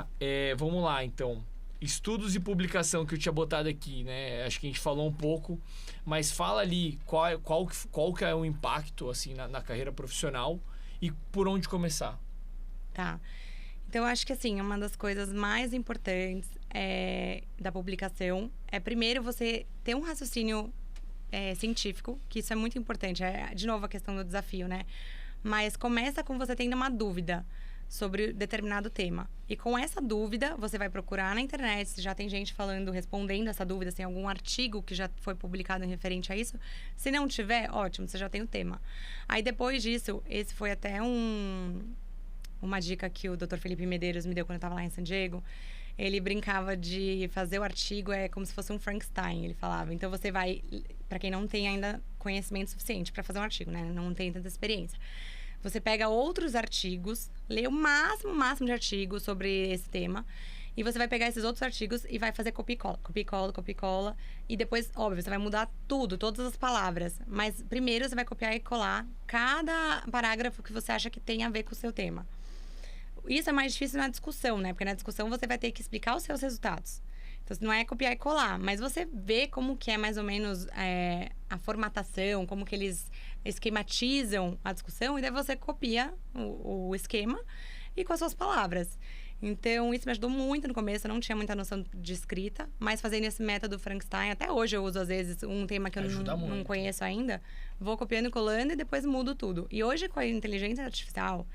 Tá, vamos lá, então. Estudos e publicação que eu tinha botado aqui, né? Acho que a gente falou um pouco, mas fala ali qual que é o impacto, assim, na carreira profissional e por onde começar. Tá. Então, eu acho que, assim, uma das coisas mais importantes da publicação é, primeiro, você ter um raciocínio científico, que isso é muito importante. De novo, a questão do desafio, né? Mas começa com você tendo uma dúvida sobre determinado tema. E com essa dúvida, você vai procurar na internet, se já tem gente respondendo essa dúvida, se tem algum artigo que já foi publicado em referente a isso. Se não tiver, ótimo, você já tem o tema. Aí, depois disso, esse foi até uma dica que o Dr. Felipe Medeiros me deu quando eu estava lá em San Diego. Ele brincava de fazer o artigo como se fosse um Frankenstein, ele falava. Então, você vai, para quem não tem ainda conhecimento suficiente para fazer um artigo, né? Não tem tanta experiência. Você pega outros artigos, lê o máximo de artigos sobre esse tema. E você vai pegar esses outros artigos e vai fazer copia e cola. E depois, óbvio, você vai mudar tudo, todas as palavras. Mas primeiro você vai copiar e colar cada parágrafo que você acha que tem a ver com o seu tema. Isso é mais difícil na discussão, né? Porque na discussão você vai ter que explicar os seus resultados. Então, não é copiar e colar, mas você vê como que é mais ou menos a formatação, como que eles esquematizam a discussão, e daí você copia o esquema e com as suas palavras. Então, isso me ajudou muito no começo, eu não tinha muita noção de escrita, mas fazendo esse método Frankenstein, até hoje eu uso, às vezes, um tema que eu não conheço ainda, vou copiando e colando e depois mudo tudo. E hoje, com a inteligência artificial,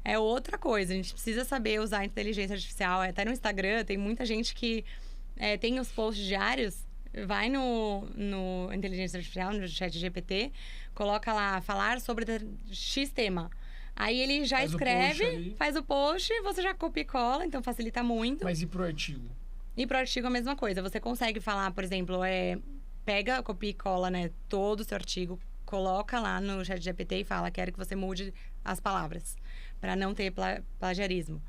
é outra coisa, a gente precisa saber usar a inteligência artificial. Até no Instagram, tem muita gente que tem os posts diários, vai no inteligência artificial, no ChatGPT, coloca lá, falar sobre X tema. Aí ele já escreve, faz o post, você já copia e cola, então facilita muito. Mas e pro artigo? E pro artigo a mesma coisa. Você consegue falar, por exemplo, pega, copia e cola, né, todo o seu artigo, coloca lá no ChatGPT e fala, quero que você mude as palavras, para não ter plagiarismo.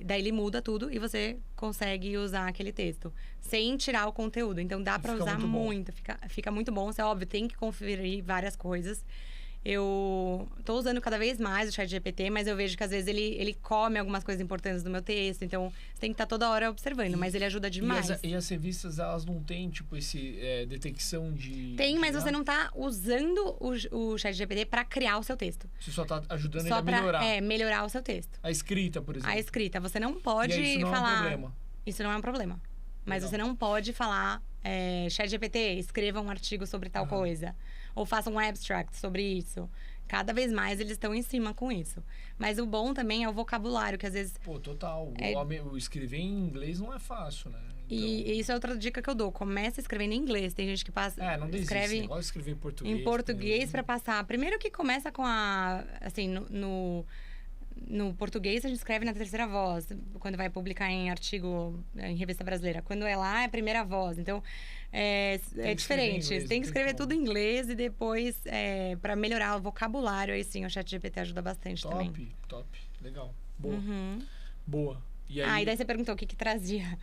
Daí ele muda tudo e você consegue usar aquele texto sem tirar o conteúdo. Então dá para usar muito, fica muito bom. Você, óbvio, tem que conferir várias coisas. Eu tô usando cada vez mais o ChatGPT, mas eu vejo que às vezes ele come algumas coisas importantes do meu texto. Então, você tem que estar toda hora observando, mas ele ajuda demais. E as revistas, elas não têm, tipo, esse detecção de... Tem, mas você não tá usando o ChatGPT para criar o seu texto. Você só tá ajudando ele a melhorar. Melhorar o seu texto. A escrita, por exemplo. A escrita. Você não pode isso não falar... é um problema. Isso não é um problema. Mas você não pode falar... ChatGPT, escreva um artigo sobre tal coisa. Ou faça um abstract sobre isso. Cada vez mais eles estão em cima com isso. Mas o bom também é o vocabulário, que às vezes... Pô, total. O escrever em inglês não é fácil, né? Então... E isso é outra dica que eu dou. Começa escrevendo em inglês. Tem gente que passa... não desiste. Escreve igual escrever em português. Em português para passar. Primeiro que começa com assim, no português, a gente escreve na terceira voz, quando vai publicar em artigo em revista brasileira. Quando é lá, é primeira voz. Então, é diferente. Inglês, tem que escrever tudo em inglês e depois, para melhorar o vocabulário, aí sim, o ChatGPT ajuda bastante também. Top. Legal. Boa. Boa. E aí... e daí você perguntou o que trazia.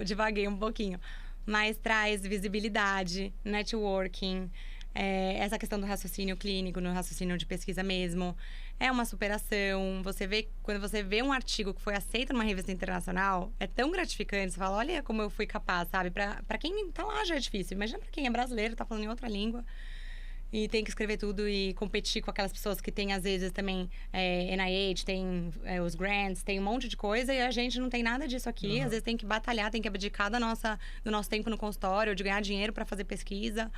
Divaguei um pouquinho. Mas traz visibilidade, networking... essa questão do raciocínio clínico, no raciocínio de pesquisa mesmo. É uma superação. Quando você vê um artigo que foi aceito numa revista internacional, é tão gratificante. Você fala, olha como eu fui capaz, sabe? Pra quem tá lá já é difícil. Imagina pra quem é brasileiro, tá falando em outra língua. E tem que escrever tudo e competir com aquelas pessoas que tem, às vezes, também NIH, tem os grants, tem um monte de coisa. E a gente não tem nada disso aqui. Às vezes tem que batalhar, tem que abdicar do nosso tempo no consultório, de ganhar dinheiro para fazer pesquisa.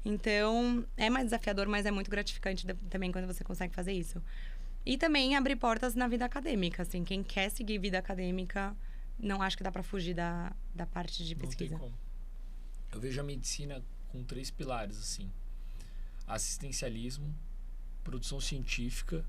Então, é mais desafiador, mas é muito gratificante também quando você consegue fazer isso. E também abrir portas na vida acadêmica, assim. Quem quer seguir vida acadêmica, não acho que dá para fugir da parte de pesquisa. Não tem como. Eu vejo a medicina com 3 pilares, assim. Assistencialismo, produção científica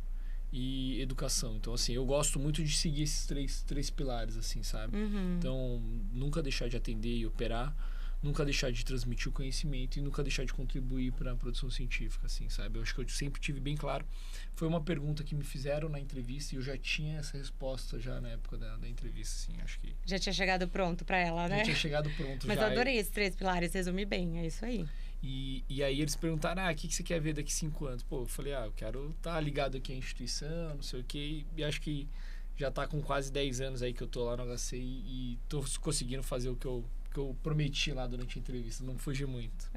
e educação. Então, assim, eu gosto muito de seguir esses três pilares, assim, sabe? Então, nunca deixar de atender e operar, nunca deixar de transmitir o conhecimento e nunca deixar de contribuir para a produção científica, assim, sabe? Eu acho que eu sempre tive bem claro. Foi uma pergunta que me fizeram na entrevista e eu já tinha essa resposta já na época da entrevista, assim, acho que... Já tinha chegado pronto para ela, né? Já tinha chegado pronto. Mas eu adorei esses 3 pilares, resume bem, é isso aí. E aí eles perguntaram, o que você quer ver daqui 5 anos? Pô, eu falei, eu quero estar ligado aqui à instituição, não sei o quê, e acho que já tá com quase 10 anos aí que eu tô lá no HC e tô conseguindo fazer o que eu prometi lá durante a entrevista, não fugi muito.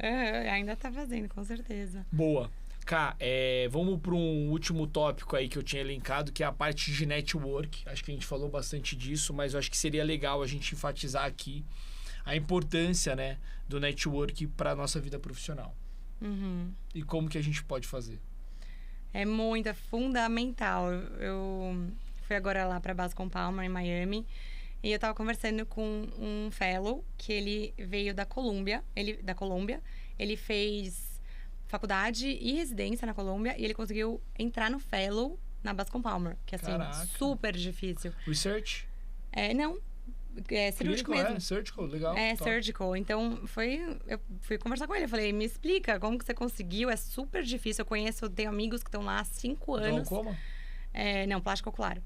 Ainda tá fazendo, com certeza. Boa. Cá, vamos para um último tópico aí que eu tinha elencado, que é a parte de network. Acho que a gente falou bastante disso, mas eu acho que seria legal a gente enfatizar aqui a importância, né, do network para a nossa vida profissional. E como que a gente pode fazer. É fundamental. Eu fui agora lá para Bascom Palmer, em Miami, e eu tava conversando com um fellow que ele veio da Colômbia. Ele fez faculdade e residência na Colômbia e ele conseguiu entrar no fellow na Bascom Palmer, que é assim, Caraca. Super difícil. Research? Não. É cirúrgico mesmo. Surgical, legal. Surgical. Então, eu fui conversar com ele. Eu falei, me explica como que você conseguiu. É super difícil. Tenho amigos que estão lá há 5 anos. Glaucoma? Não, plástico ocular.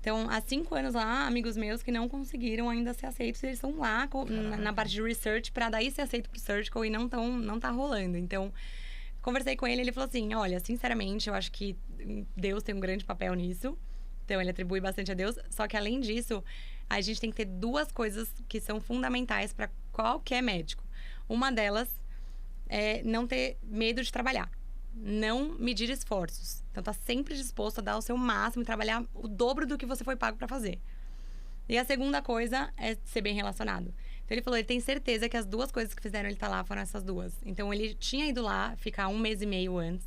Então, há 5 anos lá, amigos meus que não conseguiram ainda ser aceitos. Eles estão lá na parte de research para daí ser aceito pro surgical e não tá rolando. Então, conversei com ele. Ele falou assim, olha, sinceramente, eu acho que Deus tem um grande papel nisso. Então, ele atribui bastante a Deus. Só que, além disso, a gente tem que ter 2 coisas que são fundamentais para qualquer médico. Uma delas é não ter medo de trabalhar. Não medir esforços. Então, tá sempre disposto a dar o seu máximo e trabalhar o dobro do que você foi pago para fazer. E a segunda coisa é ser bem relacionado. Então, ele falou, ele tem certeza que as 2 coisas que fizeram ele estar lá foram essas 2. Então, ele tinha ido lá ficar 1 mês e meio antes.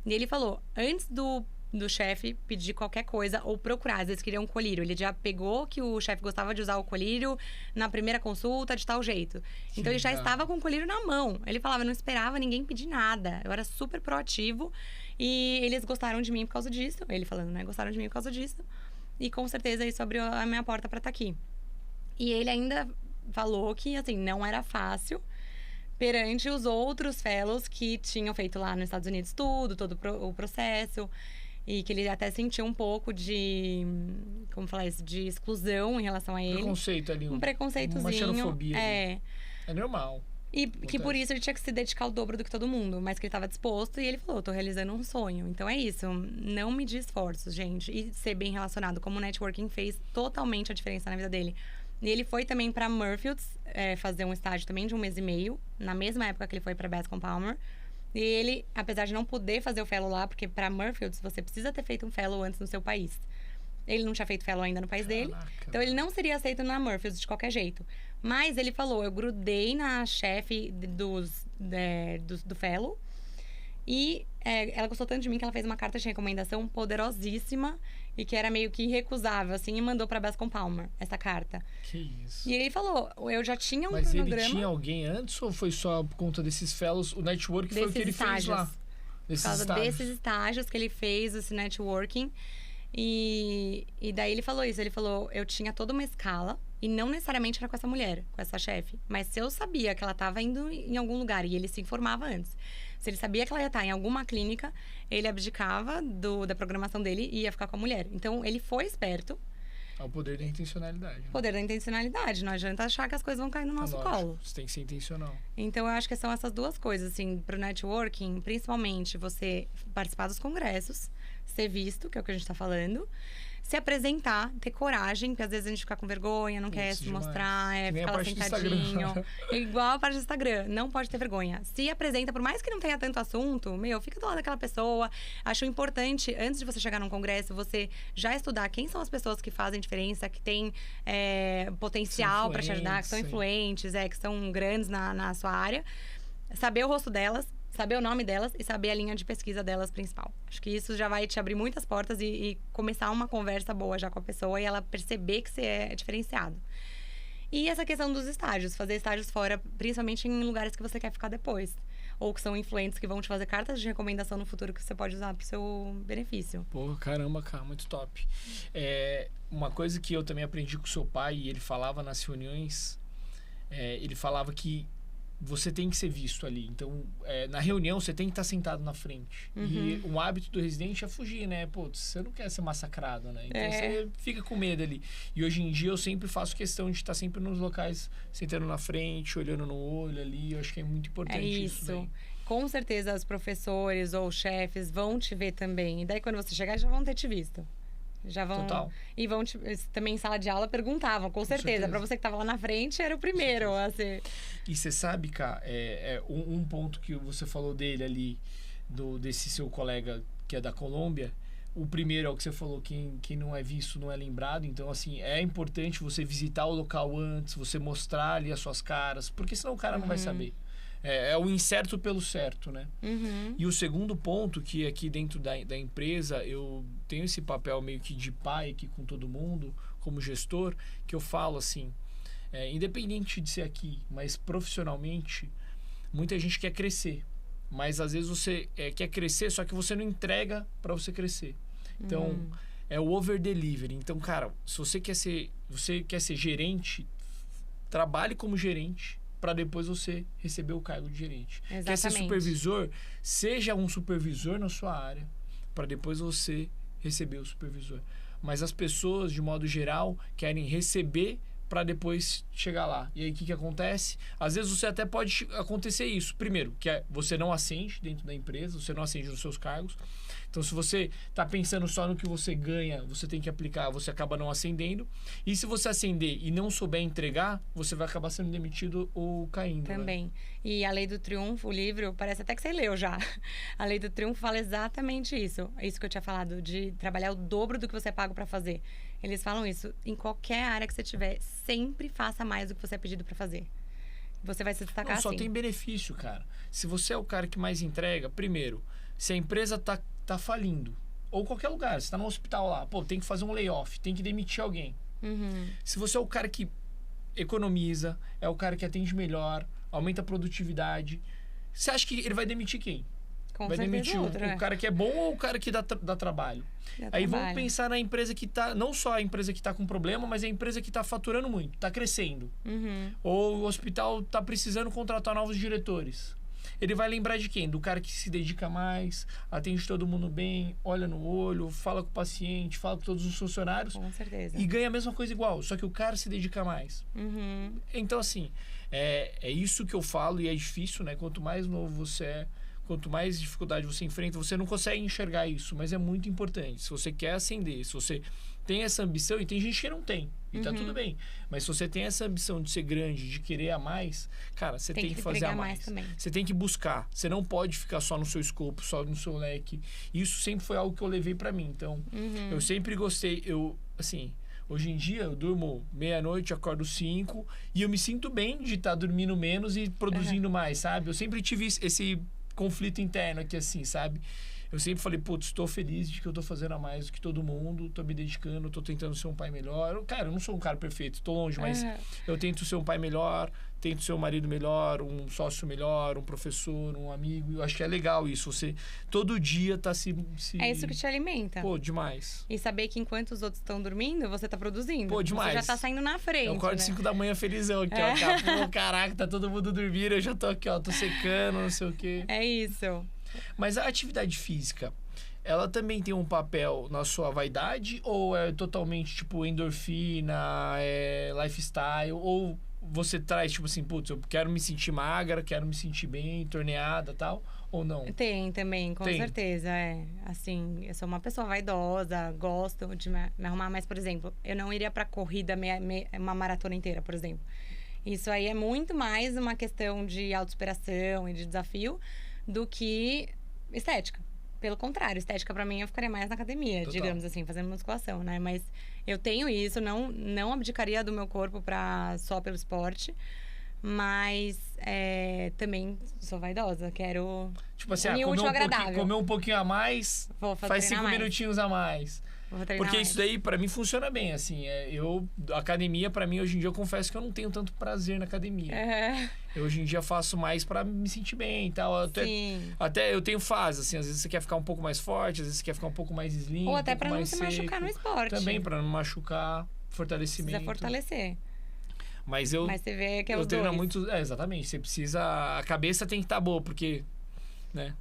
E ele falou, antes do chefe pedir qualquer coisa ou procurar. Às vezes queria um colírio. Ele já pegou que o chefe gostava de usar o colírio na primeira consulta de tal jeito. Então, ele já estava com o colírio na mão. Ele falava, eu não esperava ninguém pedir nada. Eu era super proativo e eles gostaram de mim por causa disso. Ele falando, né? Gostaram de mim por causa disso. E com certeza isso abriu a minha porta para estar aqui. E ele ainda falou que, assim, não era fácil perante os outros fellows que tinham feito lá nos Estados Unidos todo o processo. E que ele até sentiu um pouco de... Como falar isso? De exclusão em relação a ele. Preconceito ali. Um preconceitozinho. Uma xenofobia. É normal. E que por isso ele tinha que se dedicar o dobro do que todo mundo. Mas que ele estava disposto e ele falou, tô realizando um sonho. Então é isso. Não medir esforços, gente. E ser bem relacionado. Como o networking fez totalmente a diferença na vida dele. E ele foi também para Murfields fazer um estágio também de 1 mês e meio. Na mesma época que ele foi para Bascom Palmer. E ele, apesar de não poder fazer o fellow lá, porque para Murfields você precisa ter feito um fellow antes no seu país. Ele não tinha feito fellow ainda no país dele. Então, ele não seria aceito na Murfields de qualquer jeito. Mas ele falou, eu grudei na chefe do fellow. E ela gostou tanto de mim que ela fez uma carta de recomendação poderosíssima. E que era meio que irrecusável, assim. E mandou pra Bascom Palmer, essa carta. Que isso. E ele falou, eu já tinha um Mas cronograma... Mas ele tinha alguém antes ou foi só por conta desses fellows? O network foi o que ele fez lá? Por causa desses estágios que ele fez, esse networking. E daí ele falou isso. Ele falou, eu tinha toda uma escala. E não necessariamente era com essa mulher, com essa chefe. Mas se eu sabia que ela estava indo em algum lugar e ele se informava antes... Se ele sabia que ela ia estar em alguma clínica, ele abdicava da programação dele e ia ficar com a mulher. Então, ele foi esperto. É o poder da intencionalidade. Né? Poder da intencionalidade. Não adianta achar que as coisas vão cair no nosso colo. Você tem que ser intencional. Então, eu acho que são essas 2 coisas, assim, pro networking. Principalmente, você participar dos congressos, ser visto, que é o que a gente tá falando. Se apresentar, ter coragem, porque às vezes a gente fica com vergonha, não quer se mostrar, fica lá sentadinho. Igual a parte do Instagram, não pode ter vergonha. Se apresenta, por mais que não tenha tanto assunto, fica do lado daquela pessoa. Acho importante, antes de você chegar num congresso, você já estudar quem são as pessoas que fazem diferença, que têm potencial para te ajudar, que são influentes, que são grandes na sua área. Saber o rosto delas, saber o nome delas e saber a linha de pesquisa delas principal. Acho que isso já vai te abrir muitas portas e começar uma conversa boa já com a pessoa e ela perceber que você é diferenciado. E essa questão dos estágios, fazer estágios fora, principalmente em lugares que você quer ficar depois. Ou que são influentes que vão te fazer cartas de recomendação no futuro que você pode usar pro seu benefício. Pô, caramba, cara, muito top. Uma coisa que eu também aprendi com o seu pai, e ele falava nas reuniões, ele falava que você tem que ser visto ali. Então, na reunião, você tem que estar sentado na frente. Uhum. E um hábito do residente é fugir, né? Pô, você não quer ser massacrado, né? Então, você fica com medo ali. E hoje em dia, eu sempre faço questão de estar sempre nos locais, sentando na frente, olhando no olho ali. Eu acho que é muito importante isso daí. Com certeza, os professores ou chefes vão te ver também. E daí, quando você chegar, já vão ter te visto. Já vão. Total. E vão também em sala de aula perguntavam, com certeza. Para você que estava lá na frente, era o primeiro a ser. E você sabe, Cá, um ponto que você falou dele ali, desse seu colega que é da Colômbia. O primeiro é o que você falou, quem não é visto não é lembrado. Então, assim, é importante você visitar o local antes, você mostrar ali as suas caras, porque senão o cara não vai saber. É o incerto pelo certo, né? E o segundo ponto, que aqui dentro da empresa eu tenho esse papel meio que de pai aqui com todo mundo, como gestor, que eu falo assim, independente de ser aqui, mas profissionalmente, muita gente quer crescer. Mas às vezes você quer crescer, só que você não entrega para você crescer. Então, é o over-delivery. Então, cara, se você quer ser gerente, trabalhe como gerente, para depois você receber o cargo de gerente. Exatamente. Quer ser supervisor? Seja um supervisor na sua área, para depois você receber o supervisor. Mas as pessoas, de modo geral, querem receber para depois chegar lá. E aí, o que acontece? Às vezes, você até pode acontecer isso. Primeiro, que você não ascende dentro da empresa, você não ascende nos seus cargos. Então, se você está pensando só no que você ganha, você tem que aplicar, você acaba não ascendendo. E se você ascender e não souber entregar, você vai acabar sendo demitido ou caindo. Também. Né? E a Lei do Triunfo, o livro, parece até que você leu já. A Lei do Triunfo fala exatamente isso. Isso que eu tinha falado, de trabalhar o dobro do que você é pago para fazer. Eles falam isso. Em qualquer área que você tiver, sempre faça mais do que você é pedido para fazer. Você vai se destacar só assim. Tem benefício, cara. Se você é o cara que mais entrega, primeiro, se a empresa tá falindo, ou qualquer lugar, você tá no hospital lá, tem que fazer um layoff, tem que demitir alguém. Se você é o cara que economiza, é o cara que atende melhor, aumenta a produtividade, você acha que ele vai demitir quem? Vai demitir o cara que é bom ou o cara que dá trabalho? Aí vamos pensar na empresa que tá... Não só a empresa que tá com problema, mas a empresa que tá faturando muito, tá crescendo. Ou o hospital tá precisando contratar novos diretores. Ele vai lembrar de quem? Do cara que se dedica mais, atende todo mundo bem, olha no olho, fala com o paciente, fala com todos os funcionários. Com certeza. E ganha a mesma coisa igual, só que o cara se dedica mais. Então, assim, é isso que eu falo e é difícil, né? Quanto mais novo você é, quanto mais dificuldade você enfrenta, você não consegue enxergar isso, mas é muito importante. Se você quer ascender, se você tem essa ambição, e tem gente que não tem, e tá tudo bem. Mas se você tem essa ambição de ser grande, de querer a mais, cara, você tem que fazer a mais. Você tem que buscar. Você não pode ficar só no seu escopo, só no seu leque. Isso sempre foi algo que eu levei pra mim. Então, eu sempre gostei, assim... Hoje em dia, eu durmo meia-noite, acordo 5, e eu me sinto bem de estar dormindo menos e produzindo mais, sabe? Eu sempre tive esse conflito interno aqui, assim, sabe? Eu sempre falei, putz, estou feliz de que eu estou fazendo a mais do que todo mundo, estou me dedicando, estou tentando ser um pai melhor. Cara, eu não sou um cara perfeito, estou longe, mas eu tento ser um pai melhor, tento ser um marido melhor, um sócio melhor, um professor, um amigo. Eu acho que é legal isso, você todo dia tá se... É isso que te alimenta. Pô, demais. E saber que enquanto os outros estão dormindo, você tá produzindo. Pô, demais. Você já tá saindo na frente, eu acordo 5 da manhã felizão aqui, ó. Pô, caraca, tá todo mundo dormindo, eu já tô aqui, ó, tô secando, não sei o quê. É isso. Mas a atividade física, ela também tem um papel na sua vaidade? Ou é totalmente, tipo, endorfina, lifestyle? Ou você traz, tipo assim, putz, eu quero me sentir magra, quero me sentir bem, torneada e tal? Ou não? Tem também, com certeza. Assim, eu sou uma pessoa vaidosa, gosto de me arrumar. Mas, por exemplo, eu não iria pra corrida uma maratona inteira, por exemplo. Isso aí é muito mais uma questão de autossuperação e de desafio do que estética. Pelo contrário, estética pra mim eu ficaria mais na academia, total, digamos assim, fazendo musculação, né? Mas eu tenho isso, não abdicaria do meu corpo só pelo esporte, mas também sou vaidosa, quero tipo assim, comer um pouquinho a mais, faz 5 minutinhos a mais. Porque isso daí, pra mim, funciona bem, assim. A academia, pra mim, hoje em dia, eu confesso que eu não tenho tanto prazer na academia. Eu, hoje em dia, faço mais pra me sentir bem e tal. Até eu tenho fases, assim. Às vezes você quer ficar um pouco mais forte, às vezes você quer ficar um pouco mais slim, ou até pra não se machucar no esporte. Também, pra não machucar, fortalecimento. Precisa fortalecer. Mas você vê que é os treino muito... exatamente. Você precisa... A cabeça tem que estar boa, porque... né?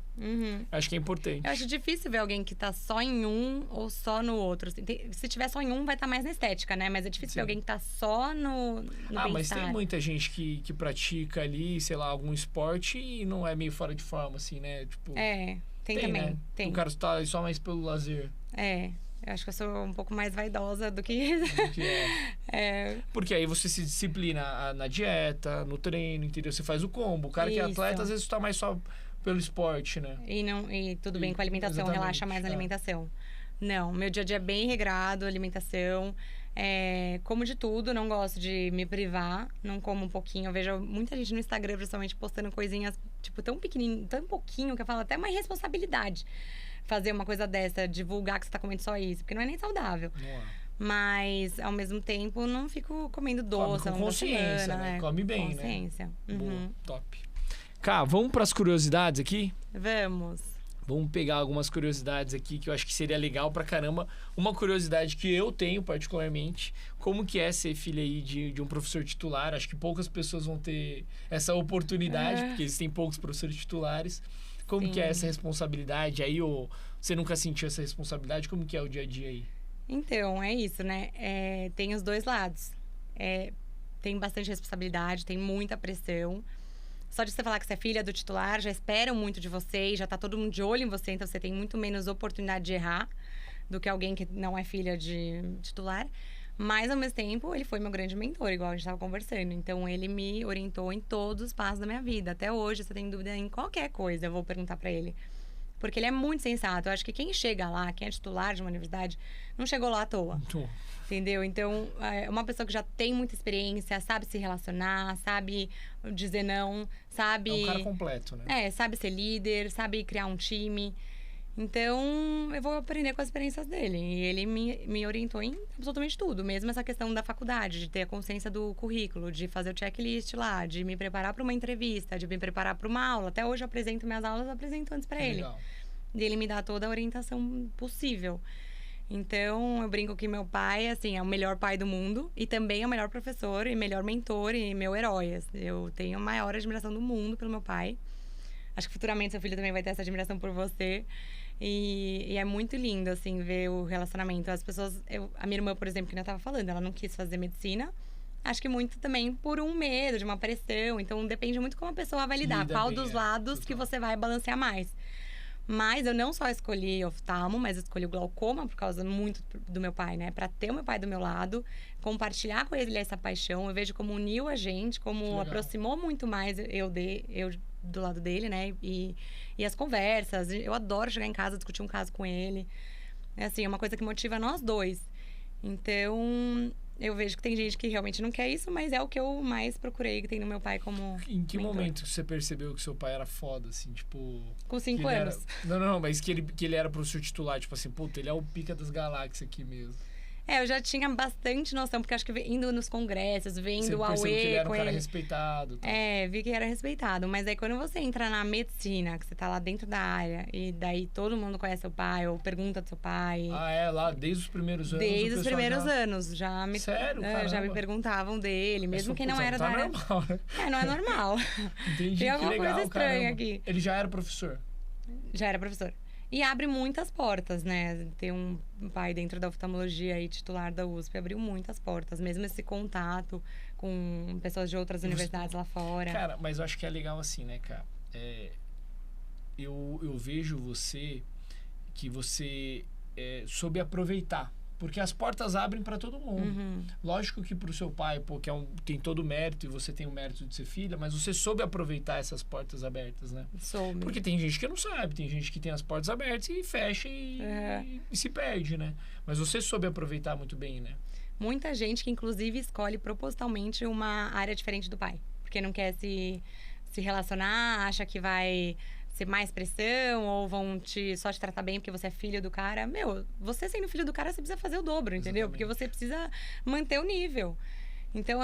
Acho que é importante. Eu acho difícil ver alguém que tá só em um ou só no outro. Se tiver só em um, vai estar mais na estética, né? Mas é difícil ver alguém que tá só no bem-estar. Mas tem muita gente que pratica ali, sei lá, algum esporte e não é meio fora de forma, assim, né? Tipo, tem também. Né? Tem. O cara tá só mais pelo lazer. Eu acho que eu sou um pouco mais vaidosa do que... Porque aí você se disciplina na dieta, no treino, entendeu? Você faz o combo. O cara que é atleta, às vezes tá mais só pelo esporte, né? E tudo bem com a alimentação, relaxa mais na alimentação. Não, meu dia a dia é bem regrado, alimentação. Como de tudo, não gosto de me privar, não como um pouquinho. Eu vejo muita gente no Instagram, principalmente, postando coisinhas, tipo, tão pequenininho, tão pouquinho, que eu falo até uma irresponsabilidade fazer uma coisa dessa, divulgar que você tá comendo só isso, porque não é nem saudável. Não é. Mas, ao mesmo tempo, não fico comendo doce. Come com consciência, semana, né? Come bem, consciência. Né? Boa, top. Cá, vamos pras curiosidades aqui? Vamos. Vamos pegar algumas curiosidades aqui que eu acho que seria legal pra caramba. Uma curiosidade que eu tenho particularmente, como que é ser filha aí de um professor titular. Acho que poucas pessoas vão ter essa oportunidade, porque existem poucos professores titulares. Como que é essa responsabilidade aí? Ou você nunca sentiu essa responsabilidade? Como que é o dia a dia aí? Então, é isso, né? Tem os dois lados. Tem bastante responsabilidade, tem muita pressão. Só de você falar que você é filha do titular, já esperam muito de você e já tá todo mundo de olho em você, então você tem muito menos oportunidade de errar do que alguém que não é filha de titular. Mas, ao mesmo tempo, ele foi meu grande mentor, igual a gente estava conversando. Então, ele me orientou em todos os passos da minha vida. Até hoje, se eu tenho dúvida em qualquer coisa, eu vou perguntar para ele. Porque ele é muito sensato. Eu acho que quem chega lá, quem é titular de uma universidade, não chegou lá à toa. Entendeu? Então, é uma pessoa que já tem muita experiência, sabe se relacionar, sabe dizer não, sabe... É um cara completo, né? Sabe ser líder, sabe criar um time. Então, eu vou aprender com as experiências dele. E ele me orientou em absolutamente tudo. Mesmo essa questão da faculdade, de ter a consciência do currículo, de fazer o checklist lá, de me preparar para uma entrevista, de me preparar para uma aula. Até hoje eu apresento minhas aulas, eu apresento antes para ele. E ele me dá toda a orientação possível. Então, eu brinco que meu pai, assim, é o melhor pai do mundo. E também é o melhor professor e melhor mentor e meu herói. Eu tenho a maior admiração do mundo pelo meu pai. Acho que futuramente seu filho também vai ter essa admiração por você. E é muito lindo, assim, ver o relacionamento. As pessoas... a minha irmã, por exemplo, que eu estava falando, ela não quis fazer medicina. Acho que muito também por um medo, de uma pressão. Então, depende muito como a pessoa vai lidar. Qual dos lados que você vai balancear mais. Mas eu não só escolhi oftalmo, mas escolhi o glaucoma por causa muito do meu pai, né? Pra ter o meu pai do meu lado, compartilhar com ele essa paixão. Eu vejo como uniu a gente, como aproximou muito mais eu do lado dele, né? E as conversas. Eu adoro chegar em casa, discutir um caso com ele. É assim, é uma coisa que motiva nós dois. Então, eu vejo que tem gente que realmente não quer isso, mas é o que eu mais procurei, que tem no meu pai como Em que mentor. momento você percebeu que seu pai era foda, assim, tipo... Com 5 anos. Não, mas que ele era professor titular, tipo assim, puta, ele é o pica das galáxias aqui mesmo. Eu já tinha bastante noção, porque acho que indo nos congressos, vendo o AUE que ele era um cara ele. respeitado. Tá? Vi que era respeitado. Mas aí quando você entra na medicina, que você tá lá dentro da área, e daí todo mundo conhece seu pai, ou pergunta do seu pai. Lá desde os primeiros anos. Desde os primeiros anos. Sério? Já me perguntavam dele, mesmo quem não era da área. Normal, né? Não é normal. Entendi, tem alguma legal, coisa estranha aqui. Ele já era professor? Já era professor. E abre muitas portas, né? Ter um pai dentro da oftalmologia e titular da USP abriu muitas portas. Mesmo esse contato com pessoas de outras universidades lá fora. Cara, mas eu acho que é legal assim, né, cara? Eu vejo que você soube aproveitar. Porque as portas abrem para todo mundo. Uhum. Lógico que pro seu pai, porque tem todo o mérito e você tem o mérito de ser filha, mas você soube aproveitar essas portas abertas, né? Soube. Porque tem gente que não sabe, tem gente que tem as portas abertas e fecha e se perde, né? Mas você soube aproveitar muito bem, né? Muita gente que, inclusive, escolhe propositalmente uma área diferente do pai. Porque não quer se relacionar, acha que vai... ser mais pressão, ou vão só te tratar bem porque você é filho do cara. Você sendo filho do cara, você precisa fazer o dobro, entendeu? Porque você precisa manter o nível. Então,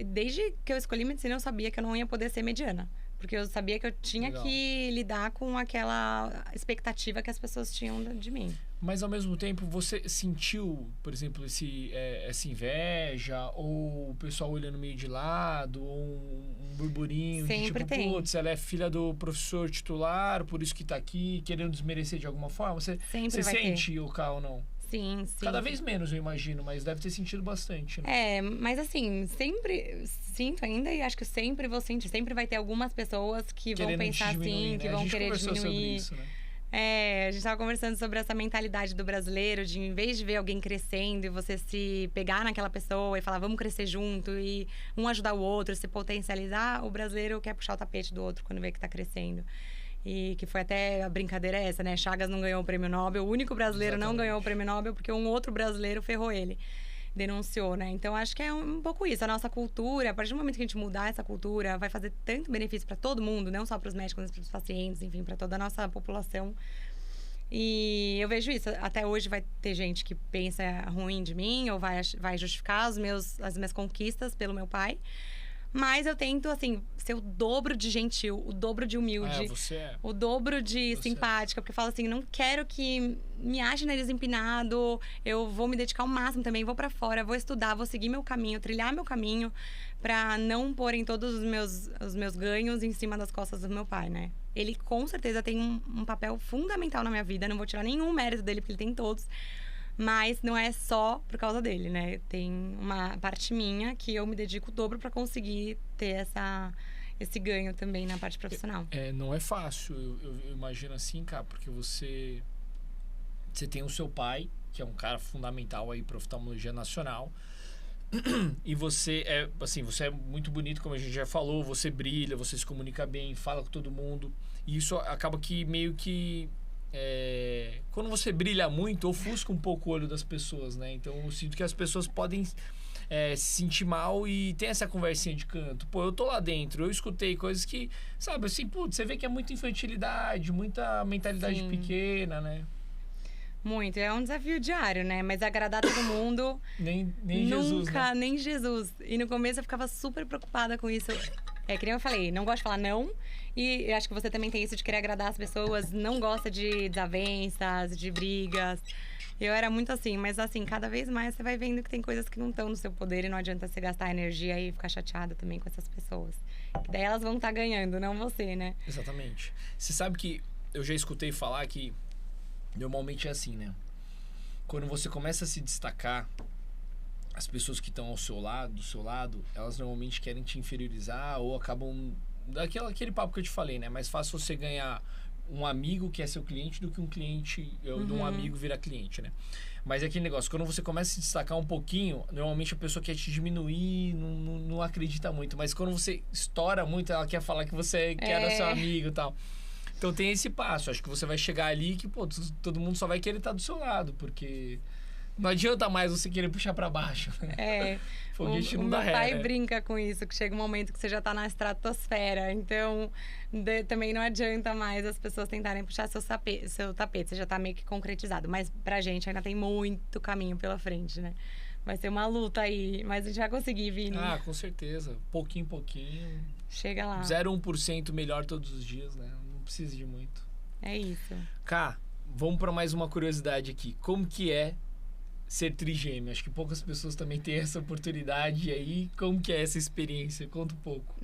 desde que eu escolhi medicina, eu sabia que eu não ia poder ser mediana. Porque eu sabia que eu tinha que lidar com aquela expectativa que as pessoas tinham de mim. Mas, ao mesmo tempo, você sentiu, por exemplo, essa inveja? Ou o pessoal olhando meio de lado? Ou um burburinho? Sempre de, tipo, putz, ela é filha do professor titular, por isso que tá aqui, querendo desmerecer de alguma forma? Você sente o Cal ou não? Sim. Cada vez menos, eu imagino, mas deve ter sentido bastante, né? Mas assim, sempre sinto ainda e acho que sempre vou sentir. Sempre vai ter algumas pessoas que vão pensar assim, que vão querer diminuir. Sobre isso, né? A gente tava conversando sobre essa mentalidade do brasileiro, de em vez de ver alguém crescendo e você se pegar naquela pessoa e falar, vamos crescer junto, e um ajudar o outro, se potencializar, o brasileiro quer puxar o tapete do outro quando vê que tá crescendo. E que foi até a brincadeira essa, né? Chagas não ganhou o prêmio Nobel, o único brasileiro não ganhou o prêmio Nobel porque um outro brasileiro ferrou ele. Denunciou, né? Então, acho que é um pouco isso. A nossa cultura, a partir do momento que a gente mudar essa cultura, vai fazer tanto benefício para todo mundo, não só para os médicos, mas para os pacientes, enfim, para toda a nossa população. E eu vejo isso. Até hoje vai ter gente que pensa ruim de mim ou vai justificar as minhas conquistas pelo meu pai. Mas eu tento, assim, ser o dobro de gentil, o dobro de humilde. Você é. O dobro de simpática. Porque eu falo assim, não quero que me ache nariz empinado. Eu vou me dedicar ao máximo também. Vou pra fora, vou estudar, vou seguir meu caminho, trilhar meu caminho. Pra não porem todos os meus ganhos em cima das costas do meu pai, né? Ele, com certeza, tem um papel fundamental na minha vida. Não vou tirar nenhum mérito dele, porque ele tem todos. Mas não é só por causa dele, né? Tem uma parte minha que eu me dedico o dobro para conseguir ter esse ganho também na parte profissional. Não é fácil, eu imagino assim, cara, porque você tem o seu pai, que é um cara fundamental aí para oftalmologia nacional, e você é muito bonito, como a gente já falou, você brilha, você se comunica bem, fala com todo mundo, e isso acaba que meio que quando você brilha muito, ofusca um pouco o olho das pessoas, né? Então eu sinto que as pessoas podem se sentir mal e ter essa conversinha de canto. Pô, eu tô lá dentro, eu escutei coisas que, sabe, assim, putz, você vê que é muita infantilidade, muita mentalidade pequena, né? Muito, é um desafio diário, né? Mas agradar todo mundo... nem Jesus, nunca, né? nem Jesus. E no começo eu ficava super preocupada com isso. Que nem eu falei, não gosto de falar não. E eu acho que você também tem isso de querer agradar as pessoas. Não gosta de desavenças, de brigas. Eu era muito assim, mas assim, cada vez mais você vai vendo que tem coisas que não estão no seu poder. E não adianta você gastar energia e ficar chateada também com essas pessoas. Que daí elas vão estar ganhando, não você, né? Exatamente. Você sabe que eu já escutei falar que normalmente é assim, né? Quando você começa a se destacar, as pessoas que estão do seu lado, elas normalmente querem te inferiorizar ou acabam... Aquele papo que eu te falei, né? Mais fácil você ganhar um amigo que é seu cliente do que um cliente, de um amigo virar cliente, né? Mas é aquele negócio, quando você começa a se destacar um pouquinho, normalmente a pessoa quer te diminuir, não acredita muito. Mas quando você estoura muito, ela quer falar que você quer seu amigo e tal. Então tem esse passo. Acho que você vai chegar ali que, pô, todo mundo só vai querer estar do seu lado, porque não adianta mais você querer puxar pra baixo. Foguete não dá ré, meu pai né? brinca com isso, que chega um momento que você já tá na estratosfera. Então, também não adianta mais as pessoas tentarem puxar seu tapete. Você já tá meio que concretizado. Mas pra gente ainda tem muito caminho pela frente, né? Vai ser uma luta aí, mas a gente vai conseguir, Vini. Ah, com certeza. Pouquinho em pouquinho. Chega lá. 0,1% melhor todos os dias, né? Não precisa de muito. É isso. Cá, vamos pra mais uma curiosidade aqui. Como que é ser trigêmeo? Acho que poucas pessoas também têm essa oportunidade. E aí, como que é essa experiência? Conta um pouco.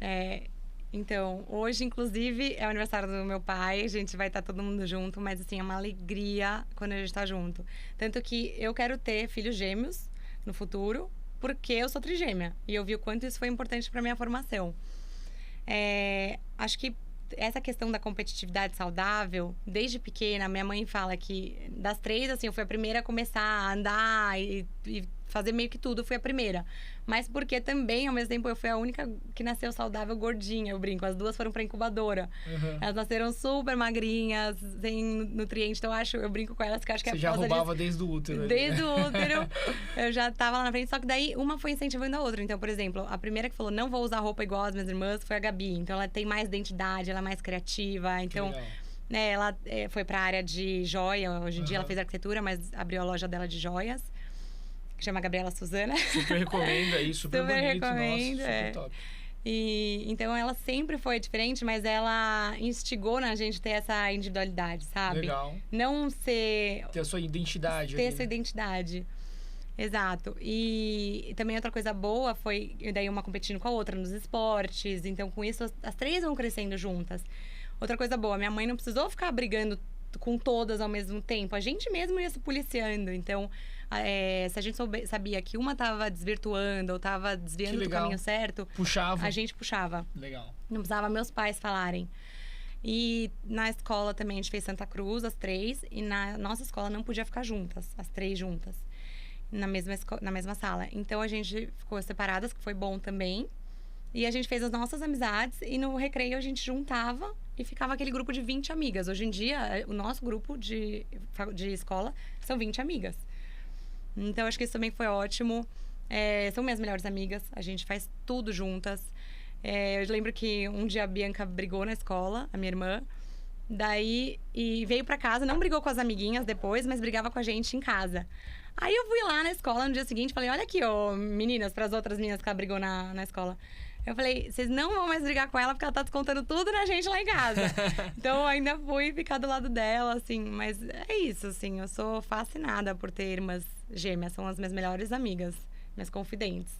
Então, hoje, inclusive, é o aniversário do meu pai. A gente vai estar todo mundo junto. Mas, assim, é uma alegria quando a gente tá junto. Tanto que eu quero ter filhos gêmeos no futuro, porque eu sou trigêmea. E eu vi o quanto isso foi importante pra minha formação. Acho que essa questão da competitividade saudável, desde pequena, minha mãe fala que das 3, assim, eu fui a primeira a começar a andar e fazer meio que tudo, fui a primeira. Mas porque também, ao mesmo tempo, eu fui a única que nasceu saudável, gordinha, eu brinco. As duas foram pra incubadora. Elas nasceram super magrinhas, sem nutrientes. Então, eu brinco com elas que acho que você já roubava desde o útero. Desde o útero, eu já tava lá na frente. Só que daí, uma foi incentivando a outra. Então, por exemplo, a primeira que falou, não vou usar roupa igual as minhas irmãs, foi a Gabi. Então, ela tem mais identidade, ela é mais criativa. Então, ela foi pra área de joia. Hoje em dia, ela fez arquitetura, mas abriu a loja dela de joias, que chama Gabriela Suzana. Super recomendo aí, super bonito. Recomendo, nossa, super top. E, então, ela sempre foi diferente, mas ela instigou na gente ter essa individualidade, sabe? Legal. Não ser... Ter a sua identidade. Ter essa identidade. Exato. E também outra coisa boa foi, daí uma competindo com a outra nos esportes. Então, com isso, as 3 vão crescendo juntas. Outra coisa boa, minha mãe não precisou ficar brigando com todas ao mesmo tempo. A gente mesmo ia se policiando. Então, se a gente sabia que uma tava desvirtuando ou tava desviando do caminho certo, puxava. A gente puxava. Legal. Não precisava meus pais falarem. E na escola também a gente fez Santa Cruz, as 3. E na nossa escola não podia ficar juntas, as 3 juntas. Na mesma sala. Então a gente ficou separadas, que foi bom também. E a gente fez as nossas amizades. E no recreio a gente juntava e ficava aquele grupo de 20 amigas. Hoje em dia, o nosso grupo de escola são 20 amigas. Então acho que isso também foi ótimo. São minhas melhores amigas. A gente faz tudo juntas. Eu lembro que um dia a Bianca brigou na escola, a minha irmã. Daí, e veio pra casa, não brigou com as amiguinhas depois, mas brigava com a gente em casa. Aí eu fui lá na escola no dia seguinte e falei, olha aqui, ó, meninas, pras outras meninas que ela brigou na escola. Eu falei, vocês não vão mais brigar com ela porque ela tá descontando tudo na gente lá em casa. Então, eu ainda fui ficar do lado dela, assim. Mas é isso, assim, eu sou fascinada por ter irmãs gêmeas. São as minhas melhores amigas, minhas confidentes.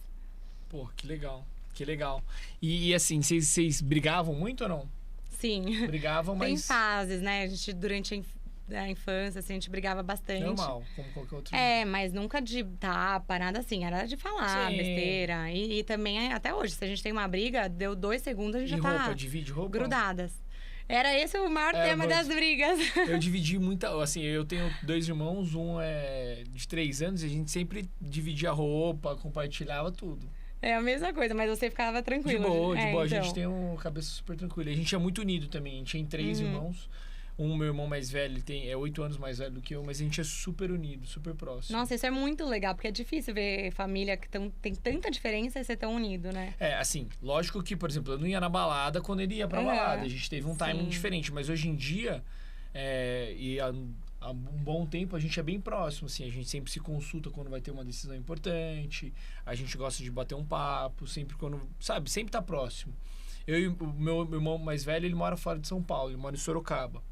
Pô, que legal. Que legal. E assim, vocês brigavam muito ou não? Sim. Brigavam, mas... Tem fases, né? A gente, durante a infância, assim, a gente brigava bastante. Normal, como qualquer outro. Mas nunca de tapa, nada assim. Era de falar, besteira. E também, até hoje, se a gente tem uma briga, deu 2 segundos, a gente já tá... Divide roupa? Grudadas. Era esse o maior tema das brigas. Eu dividi muita... Assim, eu tenho 2 irmãos, um é de 3 anos, e a gente sempre dividia roupa, compartilhava tudo. É a mesma coisa, mas você ficava tranquilo. De boa. Então. A gente tem uma cabeça super tranquila. A gente é muito unido também. A gente tem 3 irmãos. Meu irmão mais velho, é 8 anos mais velho do que eu, mas a gente é super unido, super próximo. Nossa, isso é muito legal, porque é difícil ver família que tem tanta diferença e ser tão unido, né? Assim, lógico que, por exemplo, eu não ia na balada quando ele ia pra balada. A gente teve um timing diferente, mas hoje em dia, há um bom tempo, a gente é bem próximo, assim. A gente sempre se consulta quando vai ter uma decisão importante, a gente gosta de bater um papo, sempre quando... Sabe, sempre tá próximo. Eu e o meu irmão mais velho, ele mora fora de São Paulo, ele mora em Sorocaba.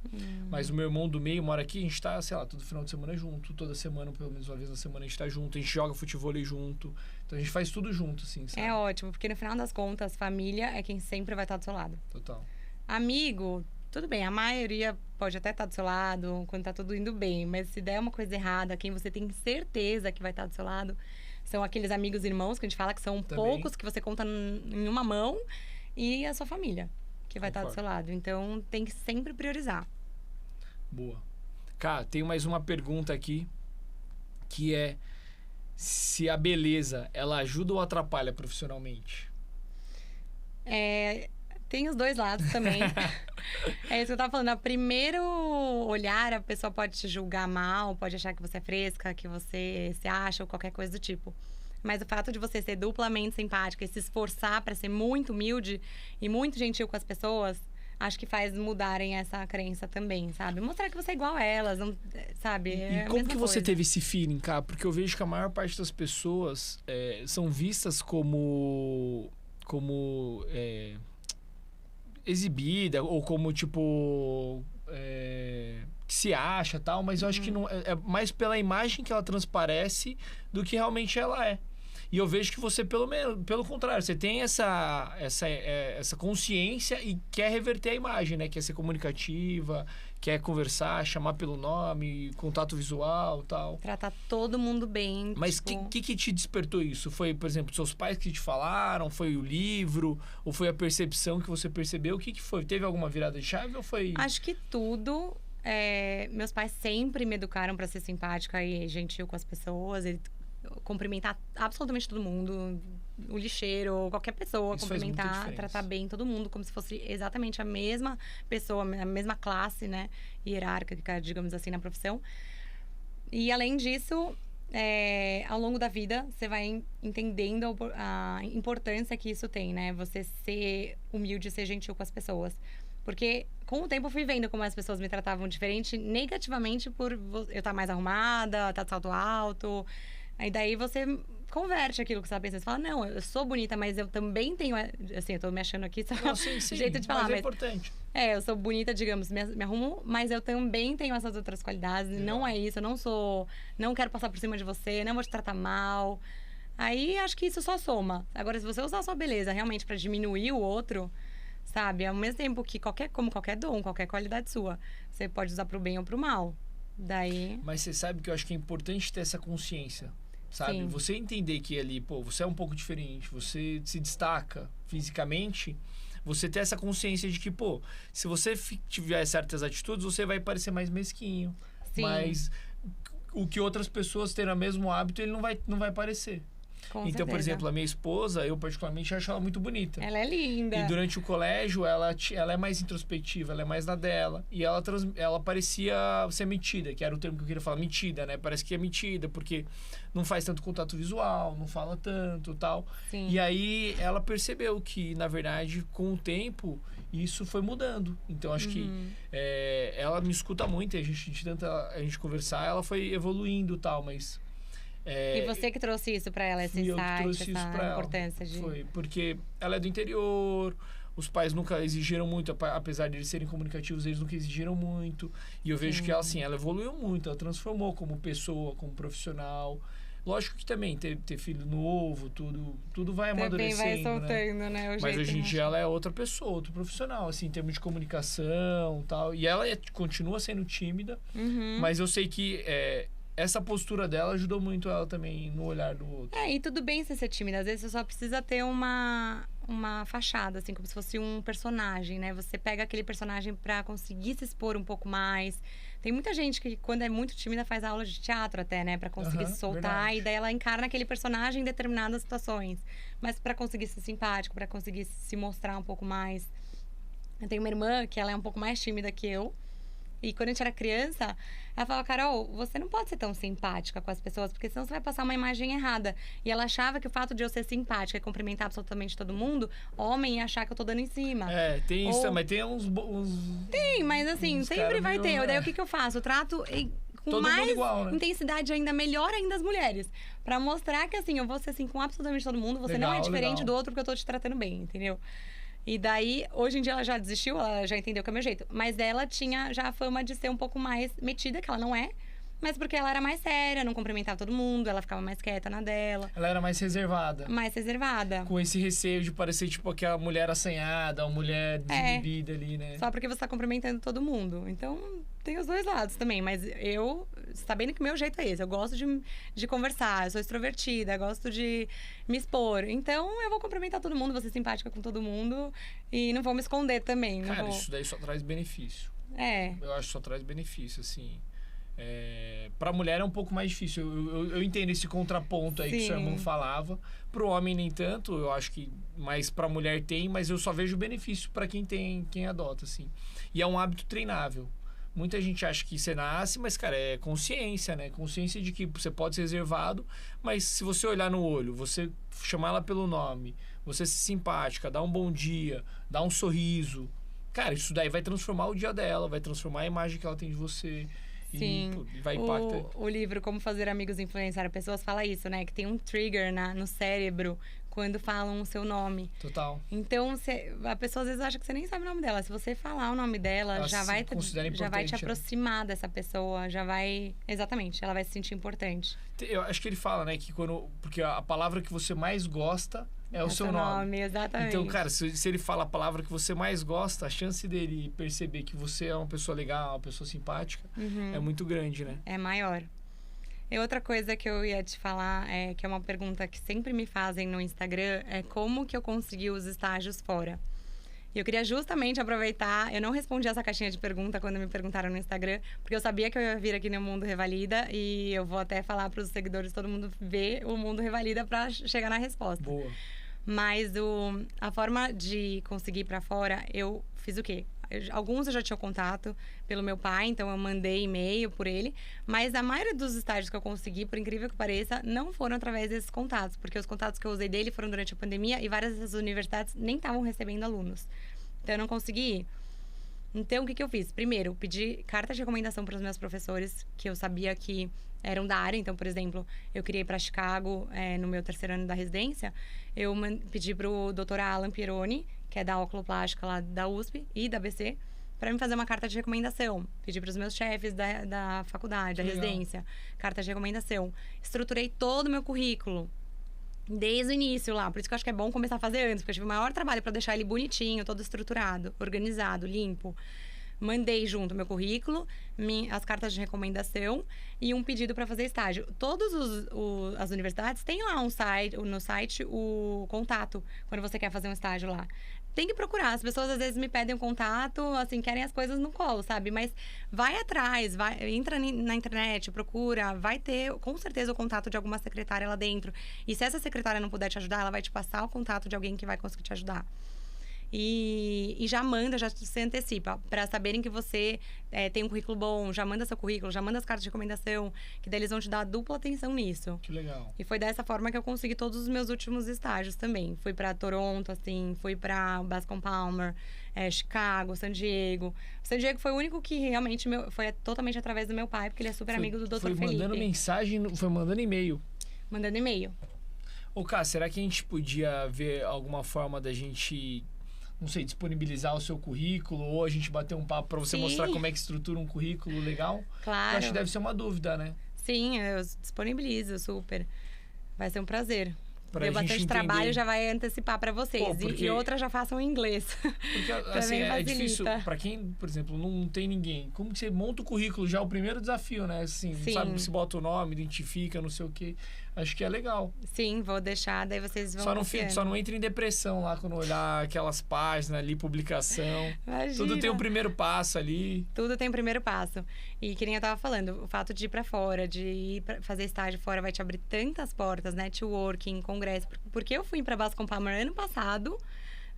Mas o meu irmão do meio mora aqui, a gente tá, sei lá, todo final de semana junto, toda semana, pelo menos uma vez na semana, a gente tá junto, a gente joga futevôlei junto. Então a gente faz tudo junto, assim, sabe? É ótimo, porque no final das contas, família é quem sempre vai estar do seu lado. Total. Amigo, tudo bem, a maioria pode até estar do seu lado quando tá tudo indo bem, mas se der uma coisa errada, quem você tem certeza que vai estar do seu lado são aqueles amigos irmãos que a gente fala que são poucos, que você conta em uma mão, e a sua família, que vai estar do seu lado. Então, tem que sempre priorizar. Boa. Cara, tem mais uma pergunta aqui, que é se a beleza, ela ajuda ou atrapalha profissionalmente? Tem os dois lados também. É isso que eu tava falando. A primeiro olhar, a pessoa pode te julgar mal, pode achar que você é fresca, que você se acha ou qualquer coisa do tipo. Mas o fato de você ser duplamente simpática e se esforçar para ser muito humilde e muito gentil com as pessoas, acho que faz mudarem essa crença também, sabe? Mostrar que você é igual a elas, não, sabe? E como que você teve esse feeling, cara? Porque eu vejo que a maior parte das pessoas são vistas como exibida ou como, tipo... que se acha e tal, mas eu acho que não é mais pela imagem que ela transparece do que realmente ela é. E eu vejo que você, pelo contrário, você tem essa consciência e quer reverter a imagem, né? Quer ser comunicativa, quer conversar, chamar pelo nome, contato visual e tal. Tratar todo mundo bem. Mas o que te despertou isso? Foi, por exemplo, seus pais que te falaram? Foi o livro? Ou foi a percepção que você percebeu? O que foi? Teve alguma virada de chave ou foi... Acho que tudo. Meus pais sempre me educaram para ser simpática e gentil com as pessoas. Cumprimentar absolutamente todo mundo, o lixeiro, qualquer pessoa, isso cumprimentar, tratar bem todo mundo, como se fosse exatamente a mesma pessoa, a mesma classe, né, hierárquica, digamos assim, na profissão. E além disso, ao longo da vida, você vai entendendo a importância que isso tem, né, você ser humilde, ser gentil com as pessoas. Porque com o tempo eu fui vendo como as pessoas me tratavam diferente, negativamente, por eu estar mais arrumada, estar de salto alto. Aí daí você converte aquilo que você tá pensando. Você fala, não, eu sou bonita, mas eu também tenho... Assim, eu tô me achando aqui, só jeito de falar. Mas é importante. Eu sou bonita, digamos, me arrumo, mas eu também tenho essas outras qualidades. Não é isso, eu não sou... Não quero passar por cima de você, não vou te tratar mal. Aí, acho que isso só soma. Agora, se você usar a sua beleza realmente pra diminuir o outro, sabe? Ao mesmo tempo que como qualquer dom, qualquer qualidade sua, você pode usar pro bem ou pro mal. Daí... Mas você sabe que eu acho que é importante ter essa consciência. Sabe? Sim. Você entender que ali, você é um pouco diferente, você se destaca fisicamente, você ter essa consciência de que, pô, se você tiver certas atitudes, você vai parecer mais mesquinho. Sim. Mas o que outras pessoas terem o mesmo hábito, ele não vai parecer. Com então, certeza. por exemplo, a minha esposa, eu particularmente acho ela muito bonita. Ela é linda. E durante o colégio, ela é mais introspectiva, ela é mais na dela. E ela parecia ser metida, que era o termo que eu queria falar, metida, né? Parece que é metida, porque não faz tanto contato visual, não fala tanto e tal. Sim. E aí, ela percebeu que, na verdade, com o tempo, isso foi mudando. Então, acho que ela me escuta muito, a gente tenta a gente conversar, ela foi evoluindo e tal, mas... e você que trouxe isso pra ela, esse insight, essa importância de... Foi, porque ela é do interior, os pais nunca exigiram muito, apesar de eles serem comunicativos, eles nunca exigiram muito. E eu vejo que ela, assim, ela evoluiu muito, ela transformou como pessoa, como profissional. Lógico que também ter filho novo, tudo vai amadurecendo, também vai soltando, né? Mas hoje em dia ela é outra pessoa, outro profissional, assim, em termos de comunicação e tal. E ela continua sendo tímida, mas eu sei que... essa postura dela ajudou muito ela também no olhar do outro. E tudo bem você ser tímida. Às vezes você só precisa ter uma fachada, assim, como se fosse um personagem, né? Você pega aquele personagem pra conseguir se expor um pouco mais. Tem muita gente que, quando é muito tímida, faz aula de teatro até, né? Pra conseguir se soltar. Verdade. E daí ela encarna aquele personagem em determinadas situações. Mas pra conseguir ser simpático, pra conseguir se mostrar um pouco mais. Eu tenho uma irmã que ela é um pouco mais tímida que eu. E quando a gente era criança, ela falava, Carol, você não pode ser tão simpática com as pessoas, porque senão você vai passar uma imagem errada. E ela achava que o fato de eu ser simpática e cumprimentar absolutamente todo mundo, homem ia achar que eu tô dando em cima. Tem isso, mas tem uns... Tem, mas assim, sempre vai ter. Daí o que eu faço? Eu trato com todo mais igual, né? Intensidade ainda, melhor ainda as mulheres. Pra mostrar que, assim, eu vou ser assim com absolutamente todo mundo, você não é diferente do outro porque eu tô te tratando bem, entendeu? E daí, hoje em dia ela já desistiu, ela já entendeu que é o meu jeito. Mas ela tinha já a fama de ser um pouco mais metida, que ela não é. Mas porque ela era mais séria, não cumprimentava todo mundo, ela ficava mais quieta na dela. Ela era mais reservada. Mais reservada. Com esse receio de parecer, tipo, aquela mulher assanhada, uma mulher desinibida ali, né? Só porque você tá cumprimentando todo mundo. Então, tem os dois lados também. Mas eu, sabendo que o meu jeito é esse. Eu gosto de conversar, eu sou extrovertida, gosto de me expor. Então, eu vou cumprimentar todo mundo, vou ser simpática com todo mundo. E não vou me esconder também. Cara, isso daí só traz benefício. Eu acho que só traz benefício, assim... pra mulher é um pouco mais difícil. Eu entendo esse contraponto aí que o seu irmão falava. Pro homem nem tanto, eu acho que mais pra mulher tem, mas eu só vejo benefício pra quem adota, assim. E é um hábito treinável. Muita gente acha que você nasce, mas, cara, é consciência, né? Consciência de que você pode ser reservado, mas se você olhar no olho, você chamar ela pelo nome, você ser simpática, dar um bom dia, dar um sorriso, cara, isso daí vai transformar o dia dela, vai transformar a imagem que ela tem de você. Sim, e vai impactar. O livro Como Fazer Amigos Influenciar Pessoas fala isso, né? Que tem um trigger no cérebro quando falam o seu nome. Total. Então, a pessoa às vezes acha que você nem sabe o nome dela. Se você falar o nome dela, ela já vai te aproximar dessa pessoa, já vai... Exatamente, ela vai se sentir importante. Eu acho que ele fala, né, que porque a palavra que você mais gosta é o seu nome. Exatamente. Então, cara, se ele fala a palavra que você mais gosta, a chance dele perceber que você é uma pessoa legal, uma pessoa simpática, é muito grande, né? É maior. E outra coisa que eu ia te falar, que é uma pergunta que sempre me fazem no Instagram, é como que eu consegui os estágios fora. E eu queria justamente aproveitar, eu não respondi essa caixinha de pergunta quando me perguntaram no Instagram, porque eu sabia que eu ia vir aqui no Mundo Revalida e eu vou até falar para os seguidores, todo mundo ver o Mundo Revalida para chegar na resposta. Boa. Mas a forma de conseguir para fora, eu fiz o quê? Alguns eu já tinha contato pelo meu pai, então eu mandei e-mail por ele. Mas a maioria dos estágios que eu consegui, por incrível que pareça, não foram através desses contatos. Porque os contatos que eu usei dele foram durante a pandemia e várias dessas universidades nem estavam recebendo alunos. Então eu não consegui ir. Então o que eu fiz? Primeiro, pedi carta de recomendação para os meus professores, que eu sabia que eram da área. Então, por exemplo, eu queria ir para Chicago no meu 3º ano da residência. Eu pedi para o Dr. Alan Pieroni, que é da oculoplástica lá da USP e da ABC, para me fazer uma carta de recomendação. Pedi para os meus chefes da faculdade, da residência, carta de recomendação. Estruturei todo o meu currículo, desde o início lá. Por isso que eu acho que é bom começar a fazer antes, porque eu tive o maior trabalho para deixar ele bonitinho, todo estruturado, organizado, limpo. Mandei junto meu currículo, as cartas de recomendação e um pedido para fazer estágio. Todas as universidades têm lá no site o contato, quando você quer fazer um estágio lá. tem que procurar. As pessoas às vezes me pedem um contato, assim, querem as coisas no colo, sabe? Mas vai atrás, entra na internet, procura, vai ter com certeza o contato de alguma secretária lá dentro. E se essa secretária não puder te ajudar, ela vai te passar o contato de alguém que vai conseguir te ajudar. E já manda, já se antecipa, para saberem que você tem um currículo bom, já manda seu currículo, já manda as cartas de recomendação, que daí eles vão te dar dupla atenção nisso. Que legal. E foi dessa forma que eu consegui todos os meus últimos estágios também. Fui para Toronto, assim, fui para Bascom Palmer, Chicago, San Diego. O San Diego foi o único que realmente foi totalmente através do meu pai, porque ele é super amigo do Dr. Felipe. Foi mandando mensagem, foi mandando e-mail. Mandando e-mail. Ô, Cá, será que a gente podia ver alguma forma da gente, não sei, disponibilizar o seu currículo ou a gente bater um papo para você mostrar como é que estrutura um currículo legal? Claro. Eu acho que deve ser uma dúvida, né? Sim, eu disponibilizo, super. Vai ser um prazer. Deu bastante trabalho, já vai antecipar para vocês. Pô, porque... E outras já façam em inglês. Porque, assim, é difícil. Para quem, por exemplo, não tem ninguém. Como que você monta o currículo? Já é o primeiro desafio, né? Assim, Sim. Sabe, se bota o nome, identifica, não sei o quê. Acho que é legal. Sim, vou deixar, daí vocês vão Só não entre em depressão lá quando olhar aquelas páginas ali, publicação. Imagina. Tudo tem um primeiro passo ali. Tudo tem um primeiro passo. E que nem eu tava falando, o fato de ir pra fora, de ir fazer estágio fora, vai te abrir tantas portas, networking, congresso. Porque eu fui pra Bascom Palmer ano passado,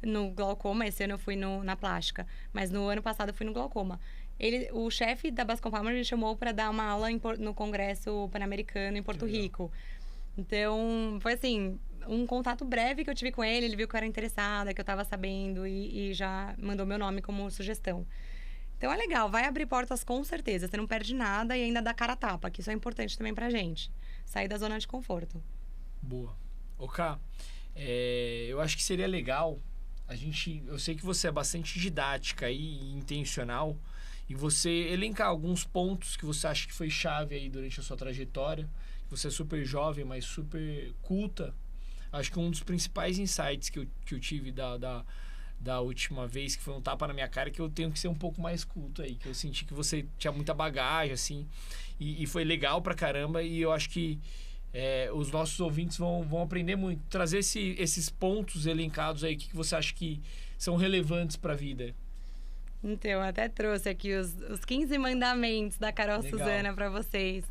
no glaucoma, esse ano eu fui na plástica. Mas no ano passado eu fui no glaucoma. O chefe da Bascom Palmer me chamou para dar uma aula no Congresso Pan-Americano em Porto Rico. Então, foi assim, um contato breve que eu tive com ele. Ele viu que eu era interessada, que eu estava sabendo e já mandou meu nome como sugestão. Então, é legal. Vai abrir portas com certeza. Você não perde nada e ainda dá cara a tapa, que isso é importante também pra gente. Sair da zona de conforto. Boa. Cá, eu acho que seria legal eu sei que você é bastante didática e intencional, e você elencar alguns pontos que você acha que foi chave aí durante a sua trajetória. Você é super jovem, mas super culta. Acho que um dos principais insights que eu tive da última vez, que foi um tapa na minha cara, que eu tenho que ser um pouco mais culto aí. Que eu senti que você tinha muita bagagem, assim. E foi legal pra caramba. E eu acho que os nossos ouvintes vão aprender muito. Trazer esses pontos elencados aí, que você acha que são relevantes pra vida. Então, eu até trouxe aqui os 15 mandamentos da Carol Suzana pra vocês.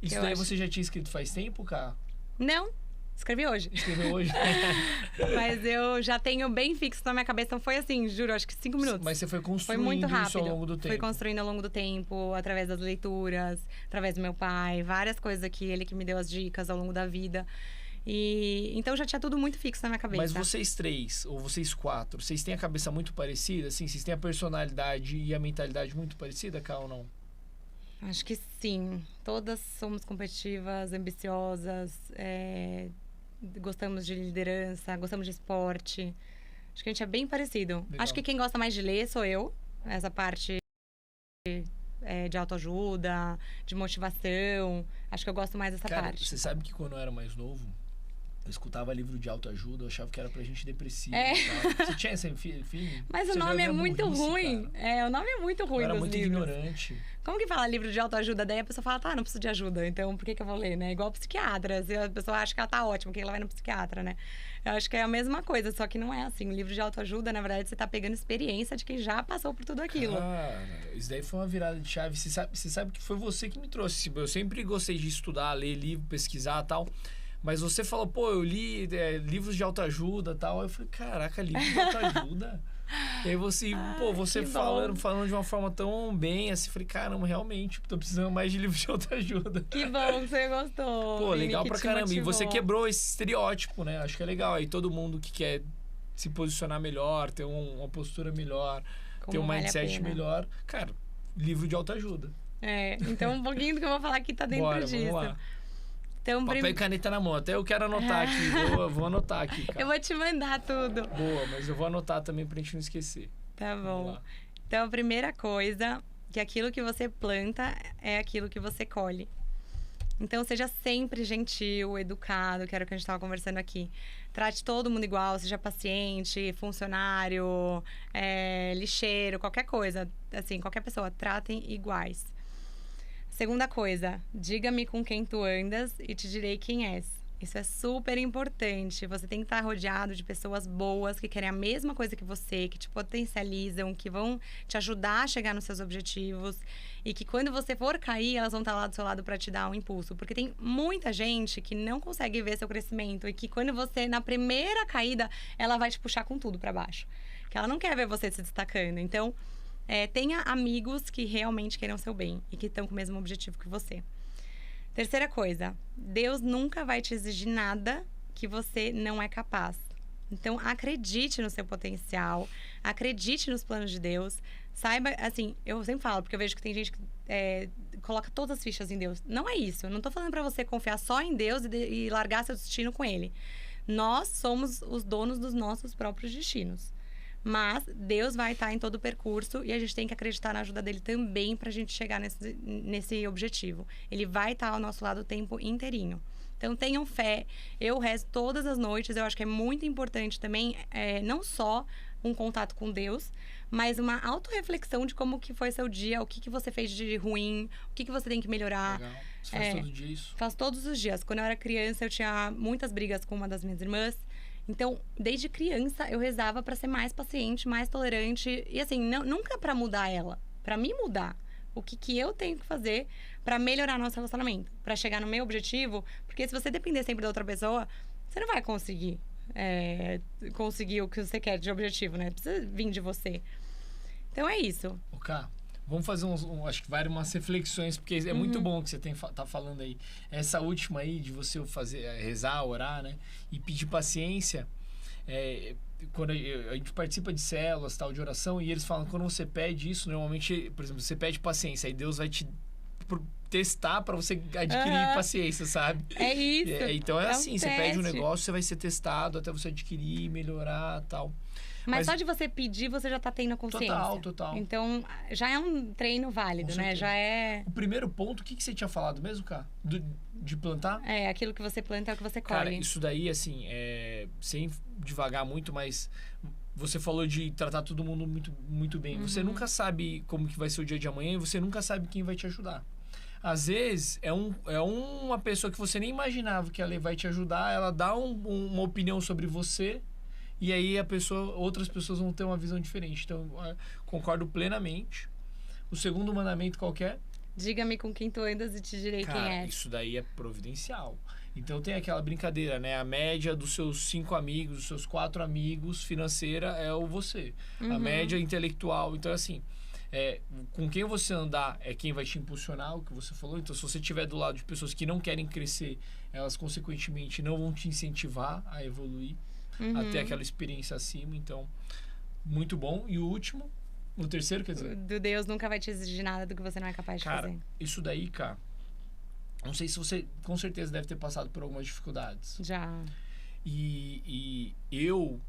Isso daí você já tinha escrito faz tempo, Cá? Não, escrevi hoje. Escreveu hoje? Mas eu já tenho bem fixo na minha cabeça. Então foi assim, juro, acho que 5 minutos. Mas você foi construindo foi muito rápido. Isso ao longo do tempo? Fui construindo ao longo do tempo, através das leituras, através do meu pai. Várias coisas aqui, ele que me deu as dicas ao longo da vida. Então já tinha tudo muito fixo na minha cabeça. Mas vocês 3, ou vocês 4, vocês têm a cabeça muito parecida? Assim, vocês têm a personalidade e a mentalidade muito parecida, Cá, ou não? Acho que sim. Todas somos competitivas, ambiciosas, gostamos de liderança, gostamos de esporte. Acho que a gente é bem parecido. Legal. Acho que quem gosta mais de ler sou eu. Essa parte de autoajuda, de motivação. Acho que eu gosto mais dessa parte. Você sabe que quando eu era mais novo, eu escutava livro de autoajuda, eu achava que era pra gente depressiva. Você tinha esse filme? Mas o nome é muito ruim. O nome é muito ruim dos livros. Eu era muito ignorante. Como que fala livro de autoajuda? Daí a pessoa fala, não preciso de ajuda, então por que eu vou ler, né? Igual psiquiatra. A pessoa acha que ela tá ótima, que ela vai no psiquiatra, né? Eu acho que é a mesma coisa, só que não é assim. O livro de autoajuda, na verdade, você tá pegando experiência de quem já passou por tudo aquilo. Isso daí foi uma virada de chave. Você sabe que foi você que me trouxe. Eu sempre gostei de estudar, ler livro, pesquisar e tal. Mas você falou, eu li livros de autoajuda e tal. Eu falei, caraca, livro de autoajuda? E aí você falando de uma forma tão bem, assim, falei, caramba, realmente, tô precisando mais de livro de autoajuda. Que bom que você gostou. Legal pra caramba. E você quebrou esse estereótipo, né? Acho que é legal. Aí todo mundo que quer se posicionar melhor, ter uma postura melhor, ter um mindset melhor. Cara, livro de autoajuda. Então um pouquinho do que eu vou falar aqui tá dentro disso. Vamos lá. Então, papel e caneta na mão. Até eu quero anotar aqui. Vou anotar aqui, cara. Eu vou te mandar tudo. Boa, mas eu vou anotar também pra gente não esquecer. Tá bom. Então, a primeira coisa, que aquilo que você planta é aquilo que você colhe. Então, seja sempre gentil, educado, que era o que a gente estava conversando aqui. Trate todo mundo igual, seja paciente, funcionário, lixeiro, qualquer coisa. Assim, qualquer pessoa, tratem iguais. Segunda coisa, diga-me com quem tu andas e te direi quem és. Isso é super importante. Você tem que estar rodeado de pessoas boas, que querem a mesma coisa que você, que te potencializam, que vão te ajudar a chegar nos seus objetivos. E que quando você for cair, elas vão estar lá do seu lado para te dar um impulso. Porque tem muita gente que não consegue ver seu crescimento. E que quando você, na primeira caída, ela vai te puxar com tudo para baixo. Que ela não quer ver você se destacando. Então, tenha amigos que realmente queiram seu bem. E que estão com o mesmo objetivo que você. Terceira coisa, Deus nunca vai te exigir nada que você não é capaz. Então, acredite no seu potencial, acredite nos planos de Deus. Saiba, assim, eu sempre falo, porque eu vejo que tem gente que coloca todas as fichas em Deus. Não é isso, eu não tô falando pra você confiar só em Deus e largar seu destino com Ele. Nós somos os donos dos nossos próprios destinos. Mas Deus vai estar em todo o percurso e a gente tem que acreditar na ajuda dele também pra gente chegar nesse objetivo. Ele vai estar ao nosso lado o tempo inteirinho. Então, tenham fé. Eu rezo todas as noites. Eu acho que é muito importante também, não só um contato com Deus, mas uma autorreflexão de como que foi seu dia, o que você fez de ruim, o que você tem que melhorar. Legal. Você faz todo dia isso? Faço todos os dias. Quando eu era criança, eu tinha muitas brigas com uma das minhas irmãs. Então, desde criança, eu rezava para ser mais paciente, mais tolerante. E assim, nunca para mudar ela, para me mudar. O que eu tenho que fazer para melhorar nosso relacionamento, para chegar no meu objetivo. Porque se você depender sempre da outra pessoa, você não vai conseguir conseguir o que você quer de objetivo, né? Precisa vir de você. Então, é isso. Cá, vamos fazer acho que várias umas reflexões, porque é muito bom que você tá falando aí. Essa última aí de você rezar, orar, né? E pedir paciência. Quando a gente participa de células, tal, de oração, e eles falam que quando você pede isso, normalmente, por exemplo, você pede paciência, aí Deus vai te testar para você adquirir paciência, sabe? É isso. Então assim, você pede um negócio, você vai ser testado até você adquirir, melhorar, tal. Mas só de você pedir, você já tá tendo a consciência. Total. Então, já é um treino válido, né? Já é... O primeiro ponto, o que você tinha falado mesmo, cara? De plantar? Aquilo que você planta é o que você colhe. Cara, isso daí, assim, sem devagar muito, mas você falou de tratar todo mundo muito, muito bem. Você nunca sabe como que vai ser o dia de amanhã e você nunca sabe quem vai te ajudar. Às vezes, é uma pessoa que você nem imaginava que ela vai te ajudar, ela dá uma opinião sobre você e aí outras pessoas vão ter uma visão diferente. Então, concordo plenamente. O segundo mandamento qual que é? Diga-me com quem tu andas e te direi quem é. Isso daí é providencial. Então tem aquela brincadeira, né? A média dos seus 5 amigos, dos seus 4 amigos financeira é você. A média intelectual. Então, assim, com quem você andar é quem vai te impulsionar, o que você falou. Então, se você estiver do lado de pessoas que não querem crescer, elas, consequentemente, não vão te incentivar a evoluir, a ter aquela experiência acima. Então, muito bom. E o terceiro, quer dizer... Do Deus nunca vai te exigir nada do que você não é capaz de fazer. Cara, isso daí, cara... Não sei se você, com certeza, deve ter passado por algumas dificuldades. Já. E eu,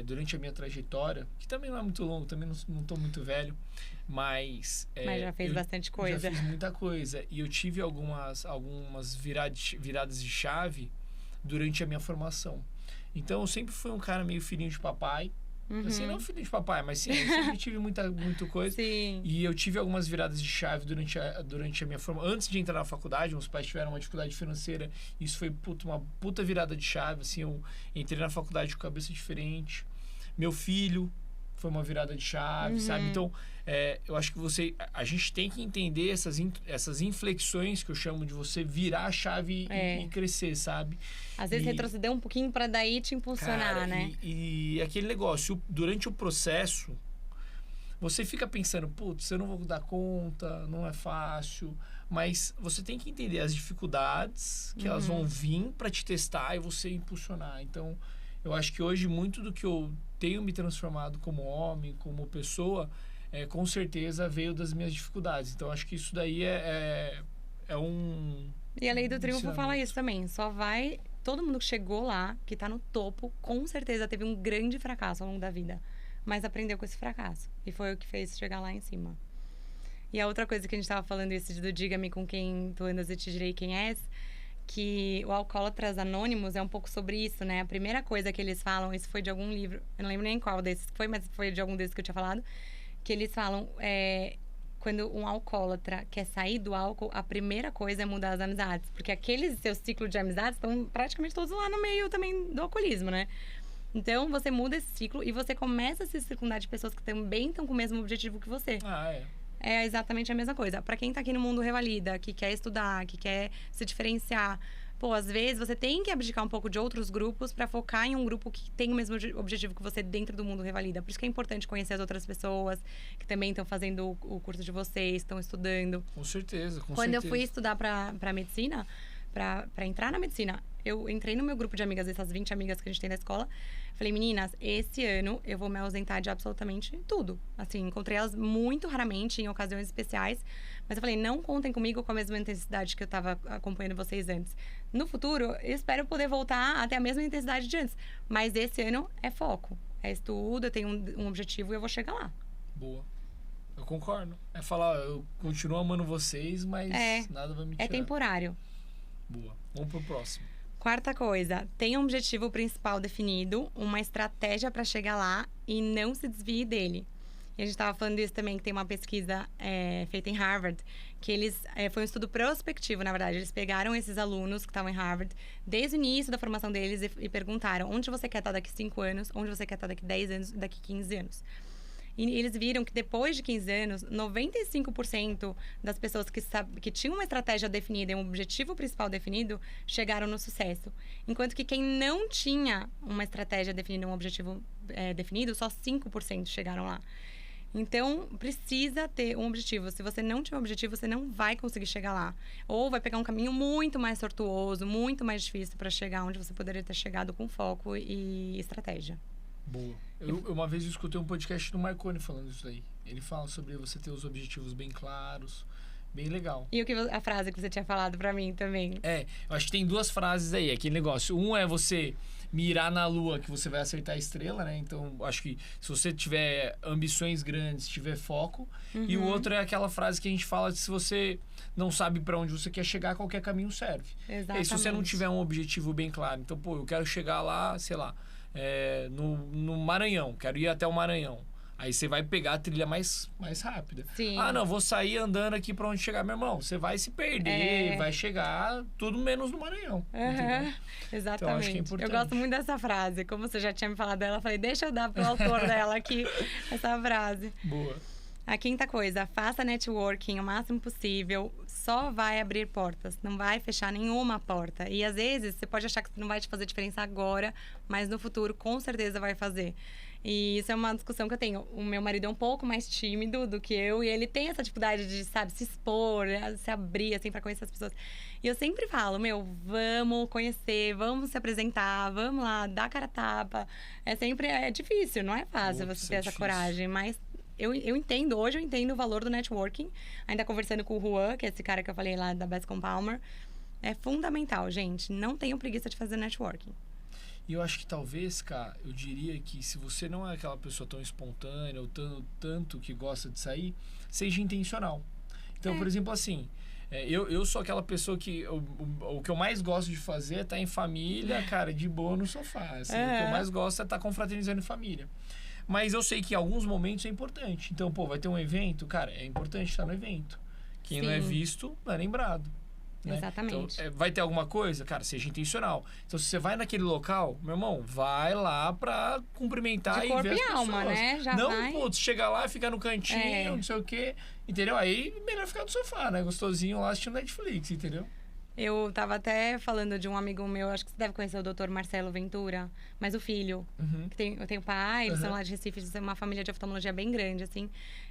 durante a minha trajetória, que também não é muito longo, também não estou muito velho, mas já fez bastante coisa. Já fiz muita coisa. E eu tive algumas viradas de chave durante a minha formação. Então, eu sempre fui um cara meio filhinho de papai. Assim, não filho de papai, mas sim, eu sempre tive muita coisa. Sim. E eu tive algumas viradas de chave durante a minha formação. Antes de entrar na faculdade, meus pais tiveram uma dificuldade financeira. Isso foi uma puta virada de chave. Assim, eu entrei na faculdade com cabeça diferente. Meu filho foi uma virada de chave, sabe? Então, eu acho que a gente tem que entender essas inflexões que eu chamo de você virar a chave e crescer, sabe? Às vezes retroceder um pouquinho para daí te impulsionar, cara, né? E aquele negócio, durante o processo, você fica pensando, putz, eu não vou dar conta, não é fácil. Mas você tem que entender as dificuldades que elas vão vir para te testar e você impulsionar. Então, eu acho que hoje muito do que eu tenho me transformado como homem, como pessoa, com certeza veio das minhas dificuldades. Então, acho que isso daí é um... E a Lei do Triunfo fala isso também. Só vai... Todo mundo que chegou lá, que tá no topo, com certeza teve um grande fracasso ao longo da vida. Mas aprendeu com esse fracasso. E foi o que fez chegar lá em cima. E a outra coisa que a gente tava falando, esse do diga-me com quem tu andas e te direi quem és, que o Alcoólatras Anônimos é um pouco sobre isso, né? A primeira coisa que eles falam, isso foi de algum livro, eu não lembro nem qual desses foi, mas foi de algum desses que eu tinha falado, que eles falam, quando um alcoólatra quer sair do álcool, a primeira coisa é mudar as amizades. Porque aqueles seus ciclos de amizades estão praticamente todos lá no meio também do alcoolismo, né? Então, você muda esse ciclo e você começa a se circundar de pessoas que também estão com o mesmo objetivo que você. É exatamente a mesma coisa. Pra quem tá aqui no mundo Revalida, que quer estudar, que quer se diferenciar... Pô, às vezes você tem que abdicar um pouco de outros grupos para focar em um grupo que tem o mesmo objetivo que você dentro do mundo Revalida. Por isso que é importante conhecer as outras pessoas que também estão fazendo o curso de vocês, estão estudando. Com certeza, Quando eu fui estudar para medicina, para entrar na medicina, eu entrei no meu grupo de amigas, essas 20 amigas que a gente tem na escola. Falei, meninas, esse ano eu vou me ausentar de absolutamente tudo. Assim, encontrei elas muito raramente, em ocasiões especiais. Mas eu falei, não contem comigo com a mesma intensidade que eu estava acompanhando vocês antes. No futuro, eu espero poder voltar até a mesma intensidade de antes. Mas esse ano é foco. É estudo, eu tenho um objetivo e eu vou chegar lá. Boa. Eu concordo. É falar, eu continuo amando vocês, mas nada vai me tirar. É temporário. Boa. Vamos pro próximo. Quarta coisa, tenha um objetivo principal definido, uma estratégia para chegar lá e não se desvie dele. E a gente estava falando disso também, que tem uma pesquisa feita em Harvard, que eles... foi um estudo prospectivo, na verdade. Eles pegaram esses alunos que estavam em Harvard, desde o início da formação deles, e perguntaram onde você quer estar daqui 5 anos, onde você quer estar daqui 10 anos, daqui 15 anos. E eles viram que depois de 15 anos, 95% das pessoas que tinham uma estratégia definida e um objetivo principal definido, chegaram no sucesso. Enquanto que quem não tinha uma estratégia definida, um objetivo definido, só 5% chegaram lá. Então, precisa ter um objetivo. Se você não tiver um objetivo, você não vai conseguir chegar lá. Ou vai pegar um caminho muito mais tortuoso, muito mais difícil para chegar onde você poderia ter chegado com foco e estratégia. Boa. Uma vez eu escutei um podcast do Marconi falando isso aí. Ele fala sobre você ter os objetivos bem claros, bem legal. E a frase que você tinha falado pra mim também? Eu acho que tem 2 frases aí, aquele negócio. Um é você mirar na lua que você vai acertar a estrela, né? Então, acho que se você tiver ambições grandes, tiver foco. E o outro é aquela frase que a gente fala de se você não sabe pra onde você quer chegar, qualquer caminho serve. Exatamente. E se você não tiver um objetivo bem claro, então, pô, eu quero chegar lá, sei lá, no Maranhão, quero ir até o Maranhão. Aí você vai pegar a trilha mais rápida. Sim. Ah, não, vou sair andando aqui pra onde chegar, meu irmão. Você vai se perder, vai chegar tudo menos no Maranhão. Exatamente. Então, acho que é importante. Eu gosto muito dessa frase. Como você já tinha me falado dela, eu falei, deixa eu dar pro autor dela aqui essa frase. Boa. A quinta coisa, faça networking o máximo possível. Só vai abrir portas, não vai fechar nenhuma porta. E às vezes você pode achar que não vai te fazer diferença agora, mas no futuro com certeza vai fazer. E isso é uma discussão que eu tenho. O meu marido é um pouco mais tímido do que eu, e ele tem essa dificuldade de, sabe, se expor, se abrir, assim, pra conhecer as pessoas. E eu sempre falo, vamos conhecer, vamos se apresentar, vamos lá, dar cara a tapa. É difícil, não é fácil você ter essa coragem, mas eu entendo, hoje eu entendo o valor do networking. Ainda conversando com o Juan, que é esse cara que eu falei lá da Bascom Palmer. É fundamental, gente. Não tenham preguiça de fazer networking. E eu acho que talvez, cara, eu diria que se você não é aquela pessoa tão espontânea ou tanto que gosta de sair, seja intencional. Então, por exemplo, assim, eu sou aquela pessoa que o que eu mais gosto de fazer é estar em família, cara, de boa no sofá. Assim, o que eu mais gosto é estar confraternizando em família. Mas eu sei que em alguns momentos é importante. Então, vai ter um evento, cara, é importante estar no evento. Quem não é visto, não é lembrado. Né? Exatamente. Então, vai ter alguma coisa? Cara, seja intencional. Então, se você vai naquele local, meu irmão, vai lá pra cumprimentar de e corpo ver as e pessoas. Alma, né? Já não, vai. Putz, chegar lá, ficar no cantinho, não sei o quê. Entendeu? Aí, melhor ficar no sofá, né? Gostosinho lá assistindo Netflix, entendeu? Eu tava até falando de um amigo meu, acho que você deve conhecer o Dr. Marcelo Ventura, mas o filho. Que eu tenho pai, eles são lá de Recife, eles são uma família de oftalmologia bem grande, assim.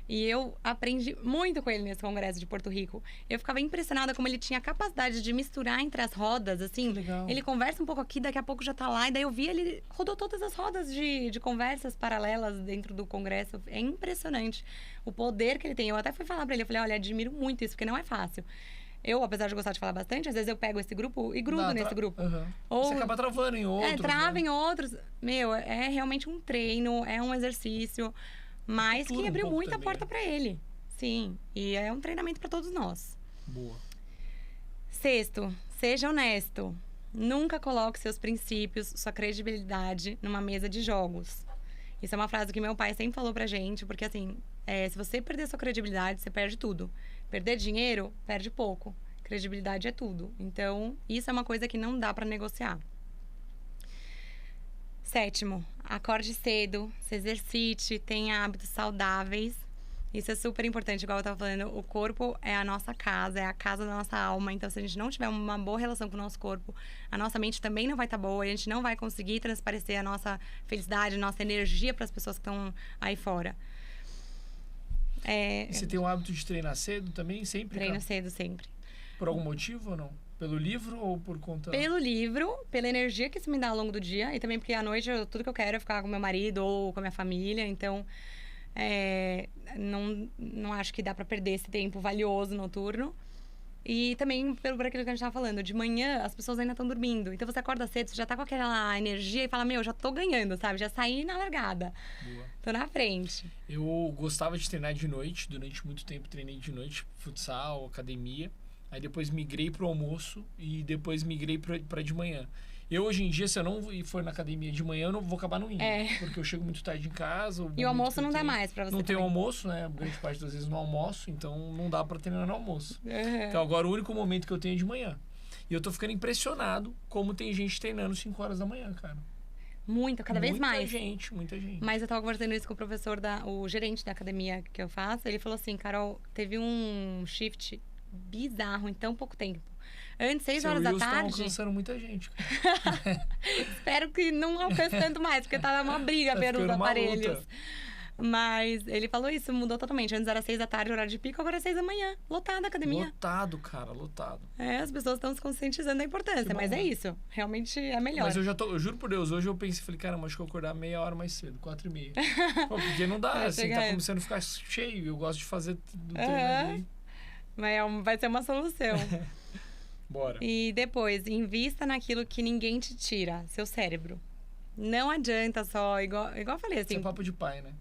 E eu aprendi muito com ele nesse congresso de Porto Rico. Eu ficava impressionada como ele tinha a capacidade de misturar entre as rodas, assim. Legal. Ele conversa um pouco aqui, daqui a pouco já tá lá. E daí eu vi, ele rodou todas as rodas de conversas paralelas dentro do congresso. É impressionante o poder que ele tem. Eu até fui falar pra ele, eu falei, olha, admiro muito isso, porque não é fácil. Eu, apesar de gostar de falar bastante, às vezes eu pego esse grupo e grudo nesse grupo. Ou você acaba travando em outros. Trava em outros. É realmente um treino, é um exercício, mas que abriu muita porta pra ele. Sim, e é um treinamento pra todos nós. Boa. Sexto, seja honesto. Nunca coloque seus princípios, sua credibilidade numa mesa de jogos. Isso é uma frase que meu pai sempre falou pra gente, porque assim, se você perder sua credibilidade, você perde tudo. Perder dinheiro, perde pouco. Credibilidade é tudo. Então, isso é uma coisa que não dá para negociar. 7º, acorde cedo, se exercite, tenha hábitos saudáveis. Isso é super importante, igual eu estava falando, o corpo é a nossa casa, é a casa da nossa alma. Então, se a gente não tiver uma boa relação com o nosso corpo, a nossa mente também não vai estar boa e a gente não vai conseguir transparecer a nossa felicidade, a nossa energia para as pessoas que estão aí fora. E você tem o hábito de treinar cedo também? Sempre? Treino cedo, sempre. Por algum motivo ou não? Pelo livro ou por conta... Pelo livro, pela energia que isso me dá ao longo do dia. E também porque à noite, tudo que eu quero é ficar com meu marido ou com a minha família. Então, não acho que dá pra perder esse tempo valioso noturno. E também por aquilo que a gente tava falando. De manhã, as pessoas ainda estão dormindo. Então, você acorda cedo, você já tá com aquela energia e fala, meu, já tô ganhando, sabe? Já saí na largada. Boa. Tô na frente. Eu gostava de treinar de noite. Durante muito tempo, treinei de noite. Futsal, academia. Aí depois migrei pro almoço e depois migrei pra de manhã. Eu, hoje em dia, se eu não for na academia de manhã, eu não vou acabar não indo. Porque eu chego muito tarde em casa. E o almoço não dá mais pra você Não tem também. almoço, né? Grande parte das vezes no almoço, então não dá pra treinar no almoço. Então agora o único momento que eu tenho é de manhã. E eu tô ficando impressionado como tem gente treinando 5 horas da manhã, cara. Cada vez mais. Muita gente. Mas eu tava conversando isso com o professor, o gerente da academia que eu faço. Ele falou assim, Carol, teve um shift bizarro em tão pouco tempo. Antes, 6 horas da tarde... Estão alcançando muita gente. Espero que não alcance tanto mais, porque tá uma briga pelos aparelhos. Mas ele falou isso, mudou totalmente. Antes era 6 da tarde, horário de pico, agora é 6 da manhã. Lotada a academia. Lotado, cara, lotado. As pessoas estão se conscientizando da importância, mas é isso. Realmente é melhor. Mas eu juro por Deus, hoje eu pensei, falei, caramba, acho que eu vou acordar meia hora mais cedo, 4h30. Porque não dá, assim, tá começando a ficar cheio. Eu gosto de fazer do treino ali. Vai ser uma solução. Bora. E depois, invista naquilo que ninguém te tira, seu cérebro. Não adianta só, igual eu falei assim... Isso é papo de pai, né?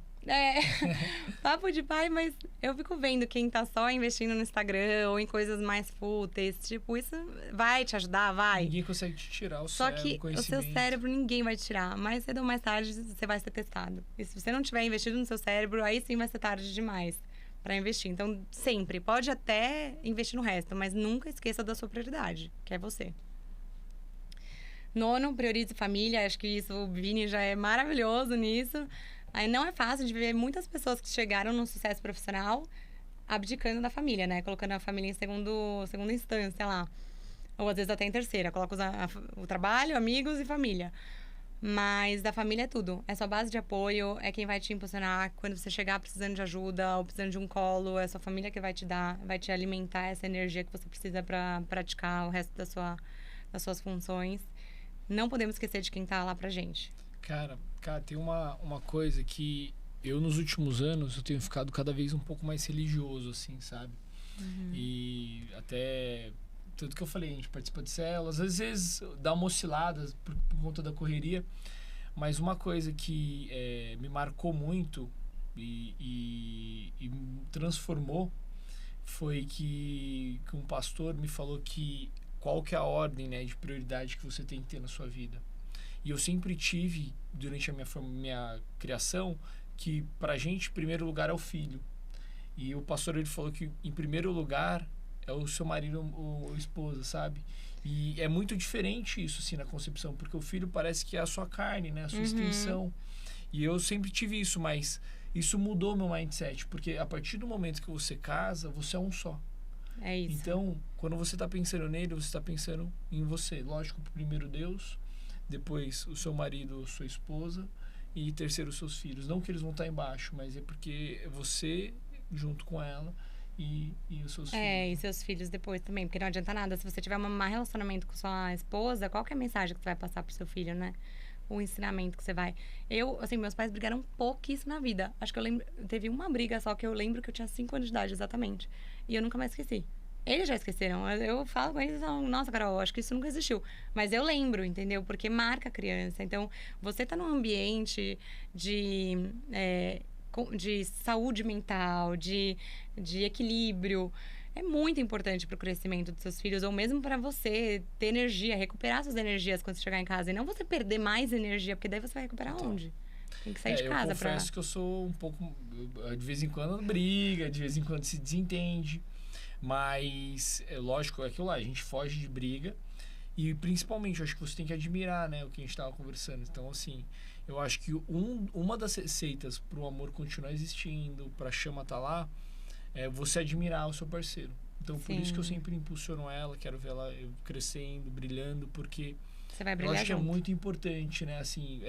Papo de pai, mas eu fico vendo quem tá só investindo no Instagram ou em coisas mais fúteis. Tipo, isso vai te ajudar, vai. Ninguém consegue te tirar o só cérebro, que o seu cérebro ninguém vai te tirar. Mais cedo ou mais tarde você vai ser testado. E se você não tiver investido no seu cérebro, aí sim vai ser tarde demais para investir. Então, sempre. Pode até investir no resto, mas nunca esqueça da sua prioridade, que é você. 9, priorize família. Acho que isso, o Vini já é maravilhoso nisso. Aí não é fácil de ver muitas pessoas que chegaram no sucesso profissional abdicando da família, né? Colocando a família em segunda instância lá. Ou às vezes até em terceira. Coloca o trabalho, amigos e família. Mas a família é tudo. É sua base de apoio, é quem vai te impulsionar quando você chegar precisando de ajuda ou precisando de um colo. É sua família que vai te dar, vai te alimentar essa energia que você precisa para praticar o resto das suas funções. Não podemos esquecer de quem tá lá pra gente. Cara, tem uma coisa que eu, nos últimos anos, eu tenho ficado cada vez um pouco mais religioso, assim, sabe? E até... Tudo que eu falei, a gente participa de células, às vezes dá uma oscilada por conta da correria, mas uma coisa que me marcou muito e me transformou foi que um pastor me falou que qual que é a ordem, né, de prioridade que você tem que ter na sua vida. E eu sempre tive, durante a minha criação, que pra gente, em primeiro lugar, é o filho. E o pastor, ele falou que, em primeiro lugar, é o seu marido ou esposa, sabe? E é muito diferente isso, assim, na concepção, porque o filho parece que é a sua carne, né? A sua extensão. E eu sempre tive isso, mas isso mudou meu mindset, porque a partir do momento que você casa, você é um só. É isso. Então, quando você está pensando nele, você está pensando em você. Lógico, primeiro Deus, depois o seu marido, sua esposa e terceiro os seus filhos. Não que eles vão estar embaixo, mas é porque é você junto com ela e os seus filhos. E seus filhos depois também, porque não adianta nada. Se você tiver um mau relacionamento com sua esposa, qual que é a mensagem que você vai passar pro seu filho, né? O ensinamento que você vai... meus pais brigaram pouquíssimo na vida. Acho que eu lembro... Teve uma briga só que eu lembro que eu tinha 5 anos de idade, exatamente. E eu nunca mais esqueci. Eles já esqueceram. Eu falo com eles e falam, nossa, Carol, acho que isso nunca existiu. Mas eu lembro, entendeu? Porque marca a criança. Então, você tá num ambiente de saúde mental, de equilíbrio... É muito importante para o crescimento dos seus filhos, ou mesmo para você ter energia, recuperar suas energias quando você chegar em casa. E não você perder mais energia, porque daí você vai recuperar onde? Tem que sair de casa Eu confesso que eu sou um pouco... De vez em quando briga, de vez em quando se desentende. Mas, lógico, é aquilo lá. A gente foge de briga. E, principalmente, eu acho que você tem que admirar, né? O que a gente estava conversando. Então, assim... Eu acho que uma das receitas para o amor continuar existindo, para a chama estar lá, é você admirar o seu parceiro. Então, por isso que eu sempre impulsiono ela, quero ver ela crescendo, brilhando, porque você vai brilhar eu acho que é muito importante, né? Assim,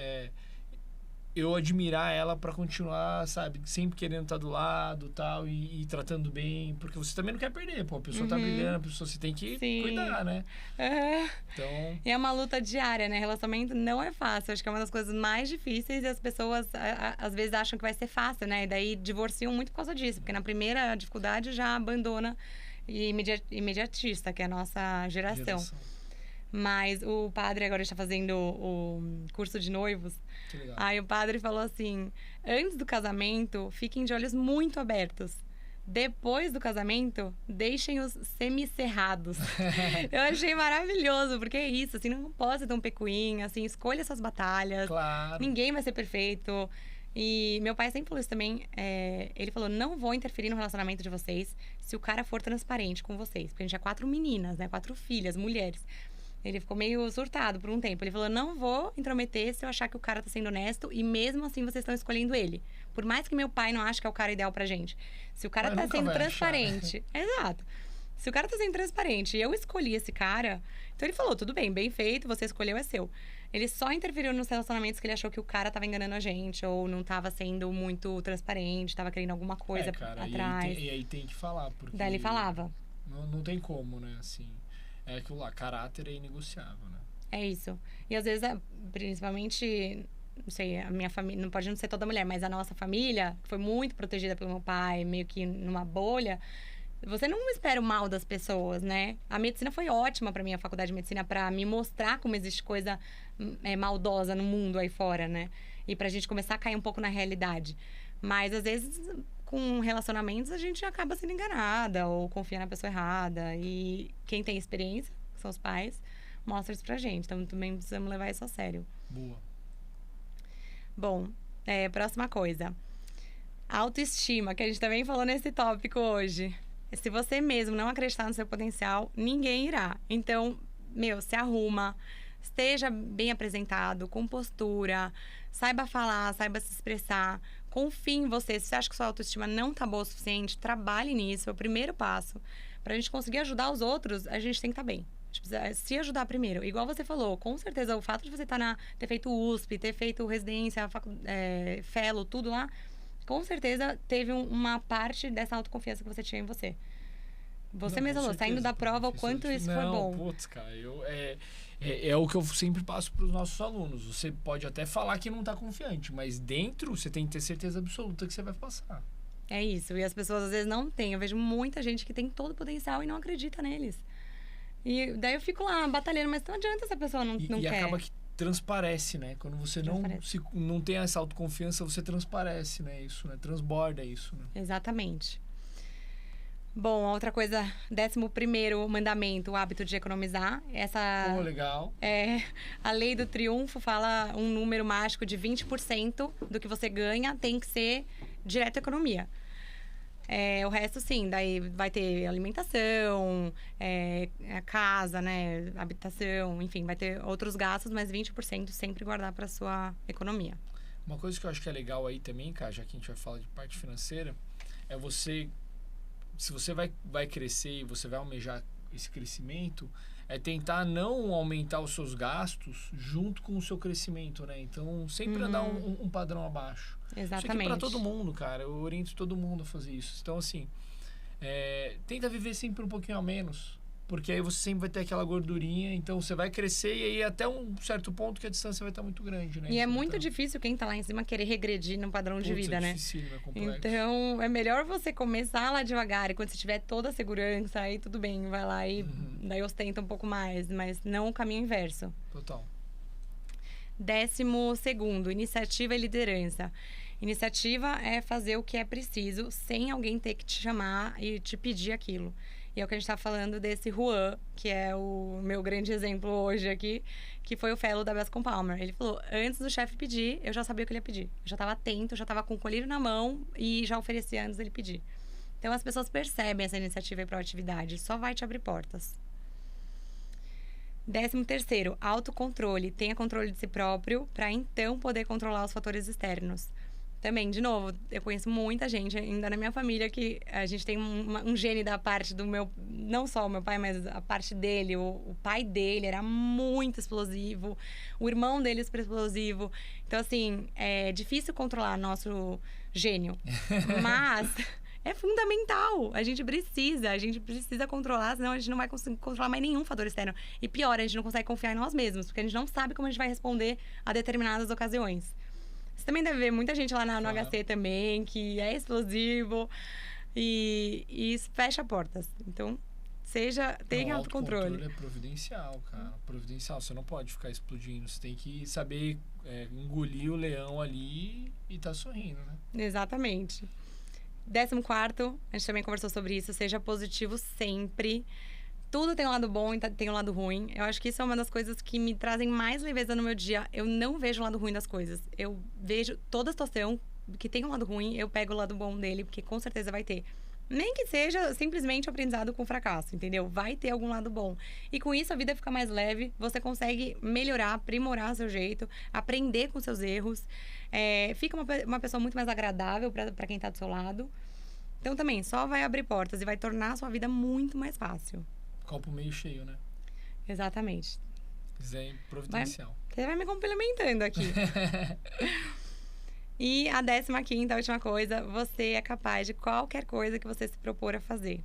eu admirar ela para continuar, sabe, sempre querendo estar do lado, tal, e tratando bem, porque você também não quer perder, pô, a pessoa tá brilhando, a pessoa, você tem que cuidar, né? Então... E é uma luta diária, né? Relacionamento não é fácil, acho que é uma das coisas mais difíceis e as pessoas às vezes acham que vai ser fácil, né? E daí divorciam muito por causa disso, porque na primeira dificuldade já abandona e imediatista, que é a nossa geração. Mas o padre agora está fazendo o curso de noivos. Que legal. Aí o padre falou assim: antes do casamento, fiquem de olhos muito abertos. Depois do casamento, deixem-os semicerrados. Eu achei maravilhoso, porque é isso, assim, não pode ser tão pecuinha, assim, escolha suas batalhas. Claro. Ninguém vai ser perfeito. E meu pai sempre falou isso também. Ele falou: não vou interferir no relacionamento de vocês se o cara for transparente com vocês. Porque a gente é 4 meninas, né? 4 filhas, mulheres. Ele ficou meio surtado por um tempo. Ele falou: não vou intrometer se eu achar que o cara tá sendo honesto e mesmo assim vocês estão escolhendo ele. Por mais que meu pai não ache que é o cara ideal pra gente. Se o cara tá sendo transparente... Exato. Se o cara tá sendo transparente e eu escolhi esse cara... Então ele falou: tudo bem, bem feito, você escolheu, é seu. Ele só interferiu nos relacionamentos que ele achou que o cara tava enganando a gente ou não tava sendo muito transparente, tava querendo alguma coisa atrás. E aí tem que falar, porque... Daí ele falava. Não tem como, né, assim... É aquilo lá, caráter é inegociável, né? É isso. E às vezes, principalmente, não sei, a minha família, não pode não ser toda mulher, mas a nossa família, que foi muito protegida pelo meu pai, meio que numa bolha, você não espera o mal das pessoas, né? A medicina foi ótima pra mim, a faculdade de medicina, pra me mostrar como existe coisa maldosa no mundo aí fora, né? E pra gente começar a cair um pouco na realidade. Mas, às vezes... com relacionamentos, a gente acaba sendo enganada ou confia na pessoa errada. E quem tem experiência, que são os pais, mostra isso pra gente. Então, também precisamos levar isso a sério. Boa. Bom, próxima coisa. Autoestima, que a gente também falou nesse tópico hoje. Se você mesmo não acreditar no seu potencial, ninguém irá. Então, se arruma, esteja bem apresentado, com postura, saiba falar, saiba se expressar. Confie em você. Se você acha que sua autoestima não tá boa o suficiente, trabalhe nisso. É o primeiro passo. Pra gente conseguir ajudar os outros, a gente tem que estar bem. A gente precisa se ajudar primeiro. Igual você falou, com certeza, o fato de você ter feito USP, ter feito residência, fellow, tudo lá, com certeza teve uma parte dessa autoconfiança que você tinha em você. Você mesmo falou, saindo da prova, o quanto isso foi bom. Putz, cara, é o que eu sempre passo para os nossos alunos. Você pode até falar que não está confiante, mas dentro você tem que ter certeza absoluta que você vai passar. É isso. E as pessoas às vezes não têm. Eu vejo muita gente que tem todo o potencial e não acredita neles. E daí eu fico lá batalhando, mas não adianta essa pessoa não quer. E acaba que transparece, né? Quando você não tem essa autoconfiança, você transparece, né? Isso, né? Transborda isso, né? Exatamente. Bom, outra coisa, 11º mandamento, o hábito de economizar. Legal. A lei do triunfo fala um número mágico de 20% do que você ganha tem que ser direto à economia. O resto, sim, daí vai ter alimentação, casa, né, habitação, enfim, vai ter outros gastos, mas 20% sempre guardar para sua economia. Uma coisa que eu acho que é legal aí também, cara, já que a gente vai falar de parte financeira, é você... Se você vai crescer e você vai almejar esse crescimento, é tentar não aumentar os seus gastos junto com o seu crescimento, né? Então, sempre andar um padrão abaixo. Exatamente. Isso aqui é pra todo mundo, cara. Eu oriento todo mundo a fazer isso. Então, assim, tenta viver sempre um pouquinho a menos. Porque aí você sempre vai ter aquela gordurinha, então você vai crescer e aí até um certo ponto que a distância vai estar muito grande, né? E é muito difícil quem tá lá em cima querer regredir no padrão de vida, né? É complexo. Então, é melhor você começar lá devagar e quando você tiver toda a segurança, aí tudo bem, vai lá e daí ostenta um pouco mais, mas não o caminho inverso. Total. 12º, iniciativa e liderança. Iniciativa é fazer o que é preciso sem alguém ter que te chamar e te pedir aquilo. E é o que a gente tá falando desse Juan, que é o meu grande exemplo hoje aqui, que foi o fellow da Bascom Palmer. Ele falou, antes do chefe pedir, eu já sabia o que ele ia pedir. Eu já tava atento, já tava com o colírio na mão e já oferecia antes dele pedir. Então, as pessoas percebem essa iniciativa e proatividade. Só vai te abrir portas. 13º, autocontrole. Tenha controle de si próprio para então poder controlar os fatores externos. Também, de novo, eu conheço muita gente, ainda na minha família, que a gente tem um gene da parte do meu... Não só o meu pai, mas a parte dele. O pai dele era muito explosivo. O irmão dele é super explosivo. Então, assim, é difícil controlar nosso gênio. Mas... é fundamental. A gente precisa controlar, senão a gente não vai conseguir controlar mais nenhum fator externo. E pior, a gente não consegue confiar em nós mesmos, porque a gente não sabe como a gente vai responder a determinadas ocasiões. Você também deve ver muita gente lá no HC também, que é explosivo e isso fecha portas. Então, tenha autocontrole. O autocontrole é providencial, cara. Providencial. Você não pode ficar explodindo. Você tem que saber engolir o leão ali e tá sorrindo, né? Exatamente. 14º, a gente também conversou sobre isso, seja positivo sempre. Tudo tem um lado bom e tem um lado ruim. Eu acho que isso é uma das coisas que me trazem mais leveza no meu dia. Eu não vejo o lado ruim das coisas. Eu vejo toda a situação que tem um lado ruim, eu pego o lado bom dele, porque com certeza vai ter. Nem que seja simplesmente aprendizado com fracasso, entendeu? Vai ter algum lado bom. E com isso a vida fica mais leve, você consegue melhorar, aprimorar seu jeito, aprender com seus erros. Fica uma pessoa muito mais agradável para quem está do seu lado. Então também, só vai abrir portas e vai tornar a sua vida muito mais fácil. Copo meio cheio, né? Exatamente. Zen providencial. Você vai me complementando aqui. E a 15ª, a última coisa, você é capaz de qualquer coisa que você se propor a fazer.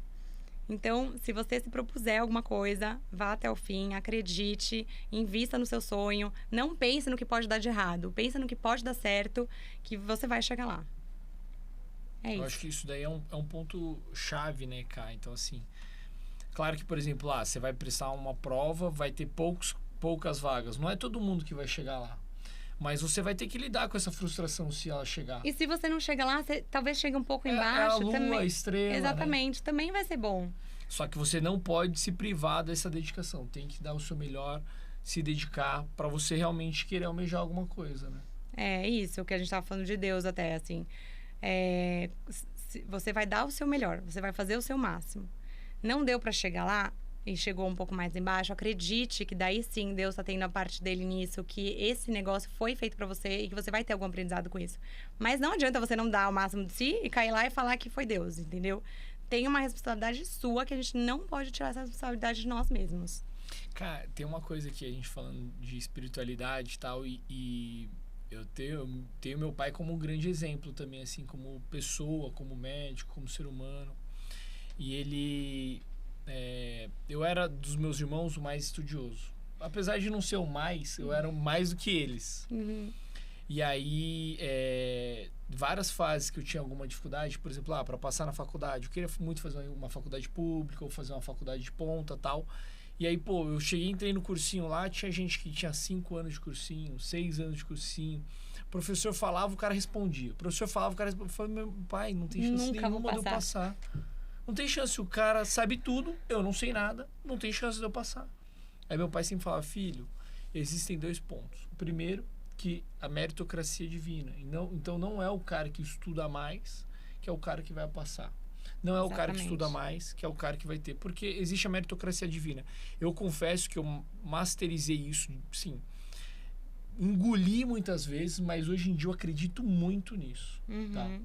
Então, se você se propuser alguma coisa, vá até o fim, acredite, invista no seu sonho, não pense no que pode dar de errado, pense no que pode dar certo, que você vai chegar lá. É isso. Eu acho que isso daí é um ponto chave, né, Cá? Então, assim, claro que, por exemplo, você vai prestar uma prova, vai ter poucas vagas. Não é todo mundo que vai chegar lá. Mas você vai ter que lidar com essa frustração se ela chegar. E se você não chega lá, você talvez chegue um pouco embaixo. A lua, também. A estrela, exatamente, né? Também vai ser bom. Só que você não pode se privar dessa dedicação. Tem que dar o seu melhor, se dedicar para você realmente querer almejar alguma coisa, né? É isso, o que a gente estava falando de Deus até, assim. Você vai dar o seu melhor, você vai fazer o seu máximo. Não deu para chegar lá e chegou um pouco mais embaixo, acredite que daí sim Deus está tendo a parte dele nisso, que esse negócio foi feito para você e que você vai ter algum aprendizado com isso. Mas não adianta você não dar o máximo de si e cair lá e falar que foi Deus, entendeu? Tem uma responsabilidade sua que a gente não pode tirar essa responsabilidade de nós mesmos. Cara, tem uma coisa aqui, a gente falando de espiritualidade e tal, e eu tenho meu pai como um grande exemplo também, assim, como pessoa, como médico, como ser humano. E ele... eu era dos meus irmãos o mais estudioso. Apesar de não ser o mais, eu era mais do que eles. Uhum. E aí, várias fases que eu tinha alguma dificuldade, por exemplo, para passar na faculdade, eu queria muito fazer uma faculdade pública ou fazer uma faculdade de ponta, tal. E aí, eu entrei no cursinho lá, tinha gente que tinha 5 anos de cursinho, 6 anos de cursinho. O professor falava, o cara respondia. O professor falava, o cara respondia. Eu falei, meu pai, não tem chance nenhuma de eu passar. Não tem chance, o cara sabe tudo, eu não sei nada, não tem chance de eu passar. Aí meu pai sempre falava, filho, existem 2 pontos. O primeiro, que a meritocracia é divina. Então não é o cara que estuda mais que é o cara que vai passar. Não é o cara que estuda mais que é o cara que vai ter. Porque existe a meritocracia divina. Eu confesso que eu masterizei isso, sim. Engoli muitas vezes, mas hoje em dia eu acredito muito nisso. Uhum. Tá?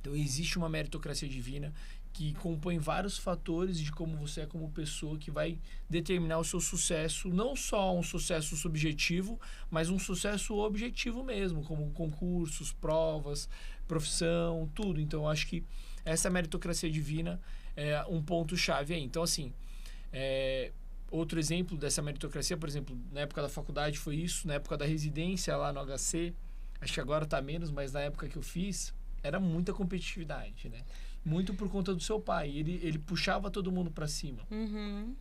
Então existe uma meritocracia divina que compõe vários fatores de como você é como pessoa, que vai determinar o seu sucesso, não só um sucesso subjetivo, mas um sucesso objetivo mesmo, como concursos, provas, profissão, tudo. Então, eu acho que essa meritocracia divina é um ponto-chave aí. Então, assim, outro exemplo dessa meritocracia, por exemplo, na época da faculdade foi isso, na época da residência lá no HC, acho que agora tá menos, mas na época que eu fiz, era muita competitividade, né? Muito por conta do seu pai. Ele puxava todo mundo para cima. Uhum.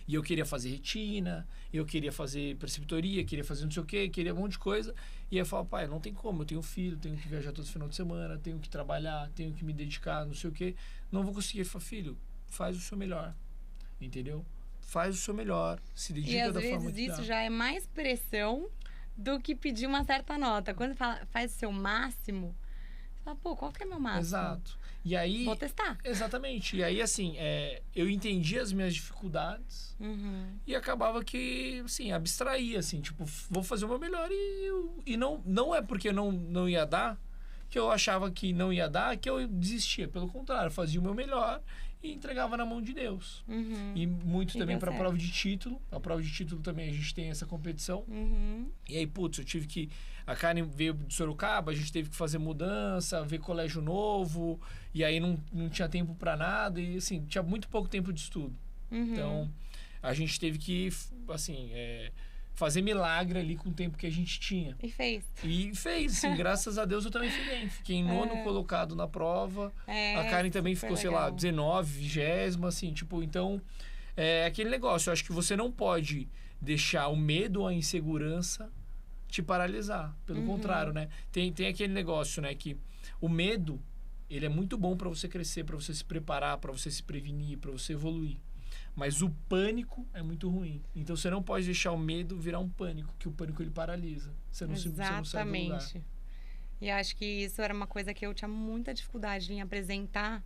E eu queria fazer retina, eu queria fazer preceptoria, queria fazer não sei o quê, queria um monte de coisa. E aí eu falava, pai, não tem como, eu tenho filho, tenho que viajar todo final de semana, tenho que trabalhar, tenho que me dedicar, não sei o quê. Não vou conseguir. Eu falei, filho, faz o seu melhor. Entendeu? Faz o seu melhor, se dedica da forma que dá. E às vezes isso já é mais pressão do que pedir uma certa nota. Quando fala, faz o seu máximo, você fala, pô, qual que é meu máximo? Exato. E aí... Vou testar. Exatamente. E aí, assim, eu entendi as minhas dificuldades e acabava que, assim, abstraía, assim, tipo, vou fazer o meu melhor e não é porque não ia dar, que eu achava que não ia dar, que eu desistia. Pelo contrário, fazia o meu melhor e entregava na mão de Deus. E muito também para a prova de título. A prova de título também a gente tem essa competição. E aí, putz, eu tive que... A Karen veio de Sorocaba, a gente teve que fazer mudança, ver colégio novo, e aí não tinha tempo para nada, e assim, tinha muito pouco tempo de estudo. Então, a gente teve que, assim, fazer milagre ali com o tempo que a gente tinha. E fez. E fez, assim, graças a Deus eu também fui bem. Fiquei em 9º colocado na prova. A Karen também ficou, sei lá, 19, 20º, assim, tipo, então... É aquele negócio, eu acho que você não pode deixar o medo ou a insegurança te paralisar. Pelo contrário, né? Tem aquele negócio, né? Que o medo, ele é muito bom para você crescer, para você se preparar, para você se prevenir, para você evoluir. Mas o pânico é muito ruim. Então, você não pode deixar o medo virar um pânico, que o pânico, ele paralisa. Você não sai do lugar. E acho que isso era uma coisa que eu tinha muita dificuldade em apresentar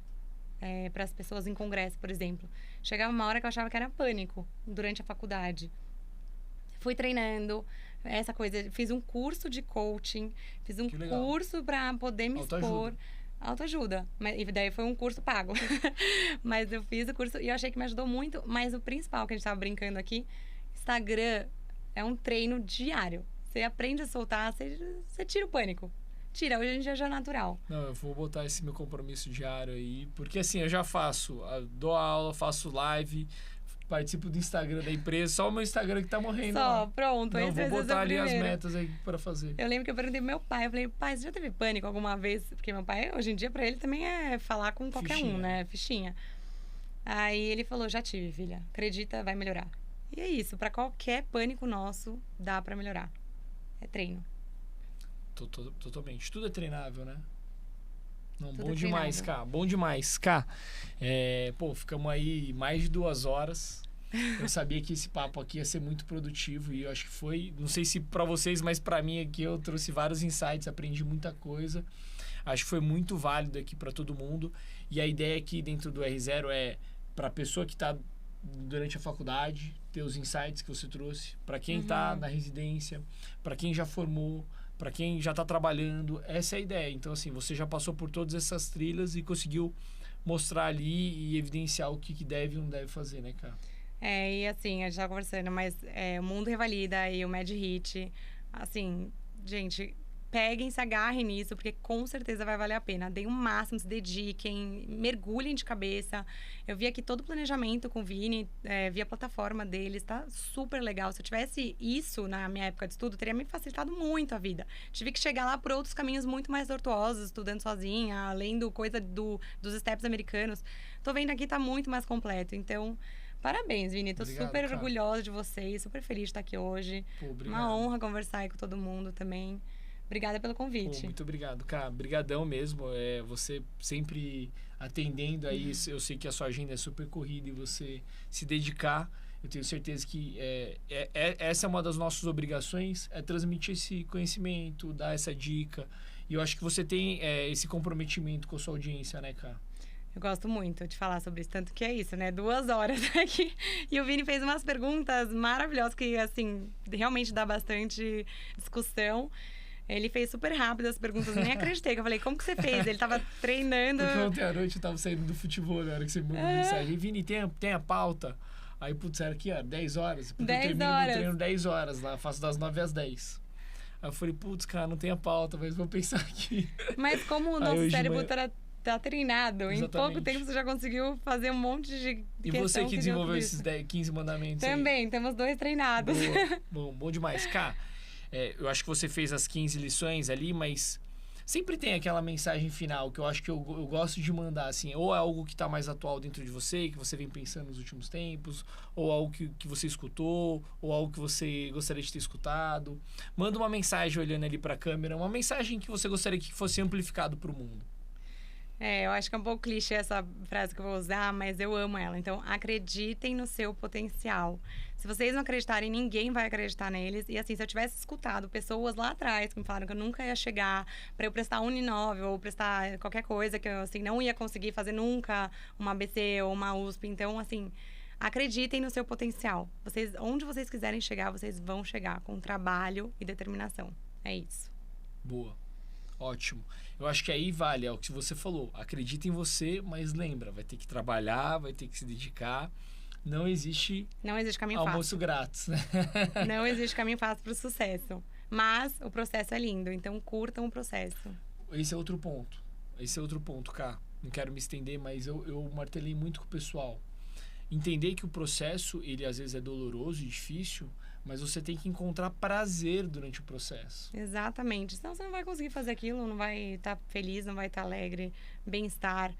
para as pessoas em congresso, por exemplo. Chegava uma hora que eu achava que era pânico durante a faculdade. Fui treinando essa coisa, fiz um curso de coaching, fiz um curso para poder me expor. Autoajuda. E daí foi um curso pago. Mas eu fiz o curso e eu achei que me ajudou muito. Mas o principal que a gente estava brincando aqui, Instagram é um treino diário. Você aprende a soltar, você tira o pânico. Tira, hoje em dia já é natural. Não, eu vou botar esse meu compromisso diário aí, porque assim, eu já dou aula, faço live, participo do Instagram da empresa, só o meu Instagram que tá morrendo. Só, pronto. Não, vou botar ali as metas aí pra fazer. Eu lembro que eu perguntei pro meu pai, eu falei, pai, você já teve pânico alguma vez? Porque meu pai, hoje em dia, pra ele também é falar com qualquer um, né? Fichinha. Aí ele falou, já tive, filha. Acredita, vai melhorar. E é isso, pra qualquer pânico nosso, dá pra melhorar. É treino. Totalmente. Tudo é treinável, né? Não, Tudo bom demais, Cá. Bom demais. Cá, ficamos aí mais de 2 horas. Eu sabia que esse papo aqui ia ser muito produtivo e eu acho que foi. Não sei se para vocês, mas para mim aqui eu trouxe vários insights, aprendi muita coisa. Acho que foi muito válido aqui para todo mundo. E a ideia aqui dentro do R0 é para a pessoa que está durante a faculdade, ter os insights que você trouxe. Para quem está na residência, para quem já formou, para quem já está trabalhando, essa é a ideia. Então, assim, você já passou por todas essas trilhas e conseguiu mostrar ali e evidenciar o que deve e não deve fazer, né, cara? E assim, a gente tá conversando, mas o Mundo Revalida e o MedHit, assim, gente, peguem, se agarrem nisso, porque com certeza vai valer a pena. Deem o máximo, se dediquem, mergulhem de cabeça. Eu vi aqui todo o planejamento com o Vini, vi a plataforma deles, tá super legal. Se eu tivesse isso na minha época de estudo, teria me facilitado muito a vida. Tive que chegar lá por outros caminhos muito mais tortuosos, estudando sozinha, além do coisa dos steps americanos. Tô vendo aqui, tá muito mais completo. Então, parabéns, Vini. Tô super orgulhosa de vocês, super feliz de estar aqui hoje. Uma honra conversar aí com todo mundo também. Obrigada pelo convite. Muito obrigado, cara. Obrigadão mesmo. Você sempre atendendo aí. Eu sei que a sua agenda é super corrida e você se dedicar. Eu tenho certeza que essa é uma das nossas obrigações, é transmitir esse conhecimento, dar essa dica. E eu acho que você tem esse comprometimento com a sua audiência, né, cara? Eu gosto muito de falar sobre isso, tanto que é isso, né? 2 horas aqui. E o Vini fez umas perguntas maravilhosas que, assim, realmente dá bastante discussão. Ele fez super rápido as perguntas, nem acreditei. Eu falei, como que você fez? Ele tava treinando... Porque ontem à noite eu tava saindo do futebol, na hora que você mandou mensagem. E Vini, tem a pauta? Aí, putz, era aqui, 10 horas. Porque 10 eu termino horas. meu treino 10 horas lá, faço das 9 às 10. Aí eu falei, putz, cara, não tem a pauta, mas vou pensar aqui. Mas como o nosso cérebro tá treinado, exatamente. Em pouco tempo você já conseguiu fazer um monte de E você que desenvolveu esses 15 mandamentos também, aí. Temos 2 treinados. Bom demais. Cá, eu acho que você fez as 15 lições ali, mas sempre tem aquela mensagem final que eu acho que eu gosto de mandar, assim, ou é algo que está mais atual dentro de você, que você vem pensando nos últimos tempos, ou algo que você escutou, ou algo que você gostaria de ter escutado. Manda uma mensagem olhando ali para a câmera, uma mensagem que você gostaria que fosse amplificado para o mundo. Eu acho que é um pouco clichê essa frase que eu vou usar, mas eu amo ela. Então, acreditem no seu potencial. Se vocês não acreditarem, ninguém vai acreditar neles. E assim, se eu tivesse escutado pessoas lá atrás que me falaram que eu nunca ia chegar para eu prestar Uninove ou prestar qualquer coisa que eu assim, não ia conseguir fazer nunca uma ABC ou uma USP. Então, assim, acreditem no seu potencial. Onde vocês quiserem chegar, vocês vão chegar com trabalho e determinação. É isso. Boa. Ótimo. Eu acho que aí vale, é o que você falou. Acredita em você, mas lembra, vai ter que trabalhar, vai ter que se dedicar. Não existe caminho almoço grátis, né? Não existe caminho fácil para o sucesso. Mas o processo é lindo, então curtam o processo. Esse é outro ponto, Ká. Não quero me estender, mas eu martelei muito com o pessoal. Entender que o processo, ele às vezes é doloroso e difícil, mas você tem que encontrar prazer durante o processo. Exatamente. Senão você não vai conseguir fazer aquilo, não vai estar feliz, não vai estar alegre, bem-estar.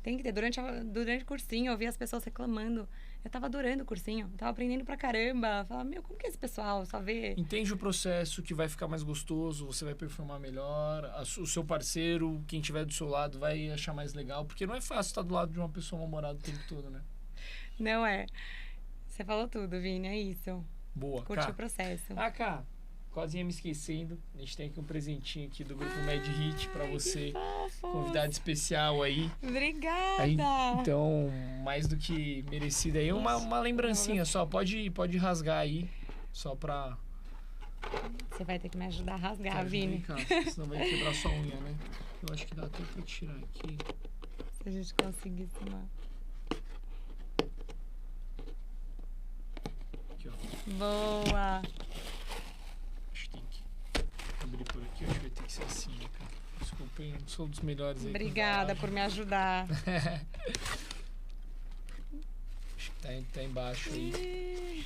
Tem que ter. Durante o cursinho, eu vi as pessoas reclamando. Eu tava adorando o cursinho, eu tava aprendendo pra caramba. Falava, como que é esse pessoal? Só vê. Entende o processo, que vai ficar mais gostoso, você vai performar melhor, o seu parceiro, quem estiver do seu lado, vai achar mais legal, porque não é fácil estar do lado de uma pessoa mal-humorada o tempo todo, né? Não é. Você falou tudo, Vini, é isso. Boa, curte o processo. Cá, quase ia me esquecendo. A gente tem aqui um presentinho aqui do grupo Mad Hit pra você. Convidado especial aí. Obrigada! Então, mais do que merecido aí. Uma lembrancinha só. Pode rasgar aí. Só pra... Você vai ter que me ajudar a rasgar, Vini. Cá, senão vai quebrar sua unha, né? Eu acho que dá até pra tirar aqui. Se a gente conseguir tomar. Boa! Acho que tem que abrir por aqui. Acho que vai ter que ser assim, né, cara? Desculpa, eu não sou dos melhores aí. Obrigada por me ajudar. Acho que tá embaixo aí.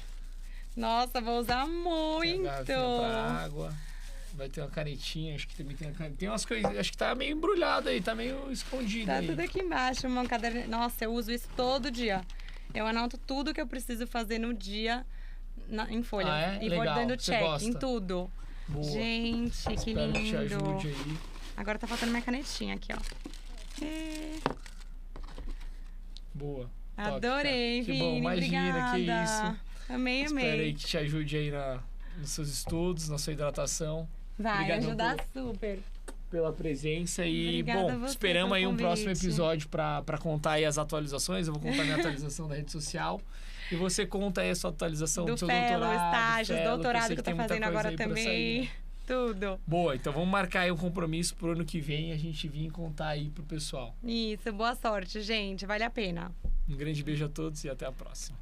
Nossa, vou usar muito! Tem a garrafinha pra água. Vai ter uma canetinha, acho que também tem a canetinha. Tem umas coisas, acho que tá meio embrulhado aí, tá meio escondido aí. Tá tudo aqui embaixo, uma caderno. Nossa, eu uso isso todo dia. Eu anoto tudo que eu preciso fazer no dia em folha. E legal. vou dando check gosta? em tudo. Boa. Gente, que Espero lindo. que te ajude aí. Agora tá faltando minha canetinha aqui, ó. Boa. Adorei, que Vini. bom, imagina, obrigada. que isso. Amei. Espero aí que te ajude aí nos seus estudos, na sua hidratação. Vai Obrigadão ajudar super. Pela presença e, Obrigada esperamos aí um convite. próximo episódio para contar aí as atualizações. Eu vou contar minha atualização da rede social e você conta aí a sua atualização do seu doutorado, estágios, doutorado que eu tô fazendo agora também. Sair, né? Tudo. Boa, então vamos marcar aí um compromisso pro ano que vem a gente vir contar aí pro pessoal. Isso, boa sorte, gente. Vale a pena. Um grande beijo a todos e até a próxima.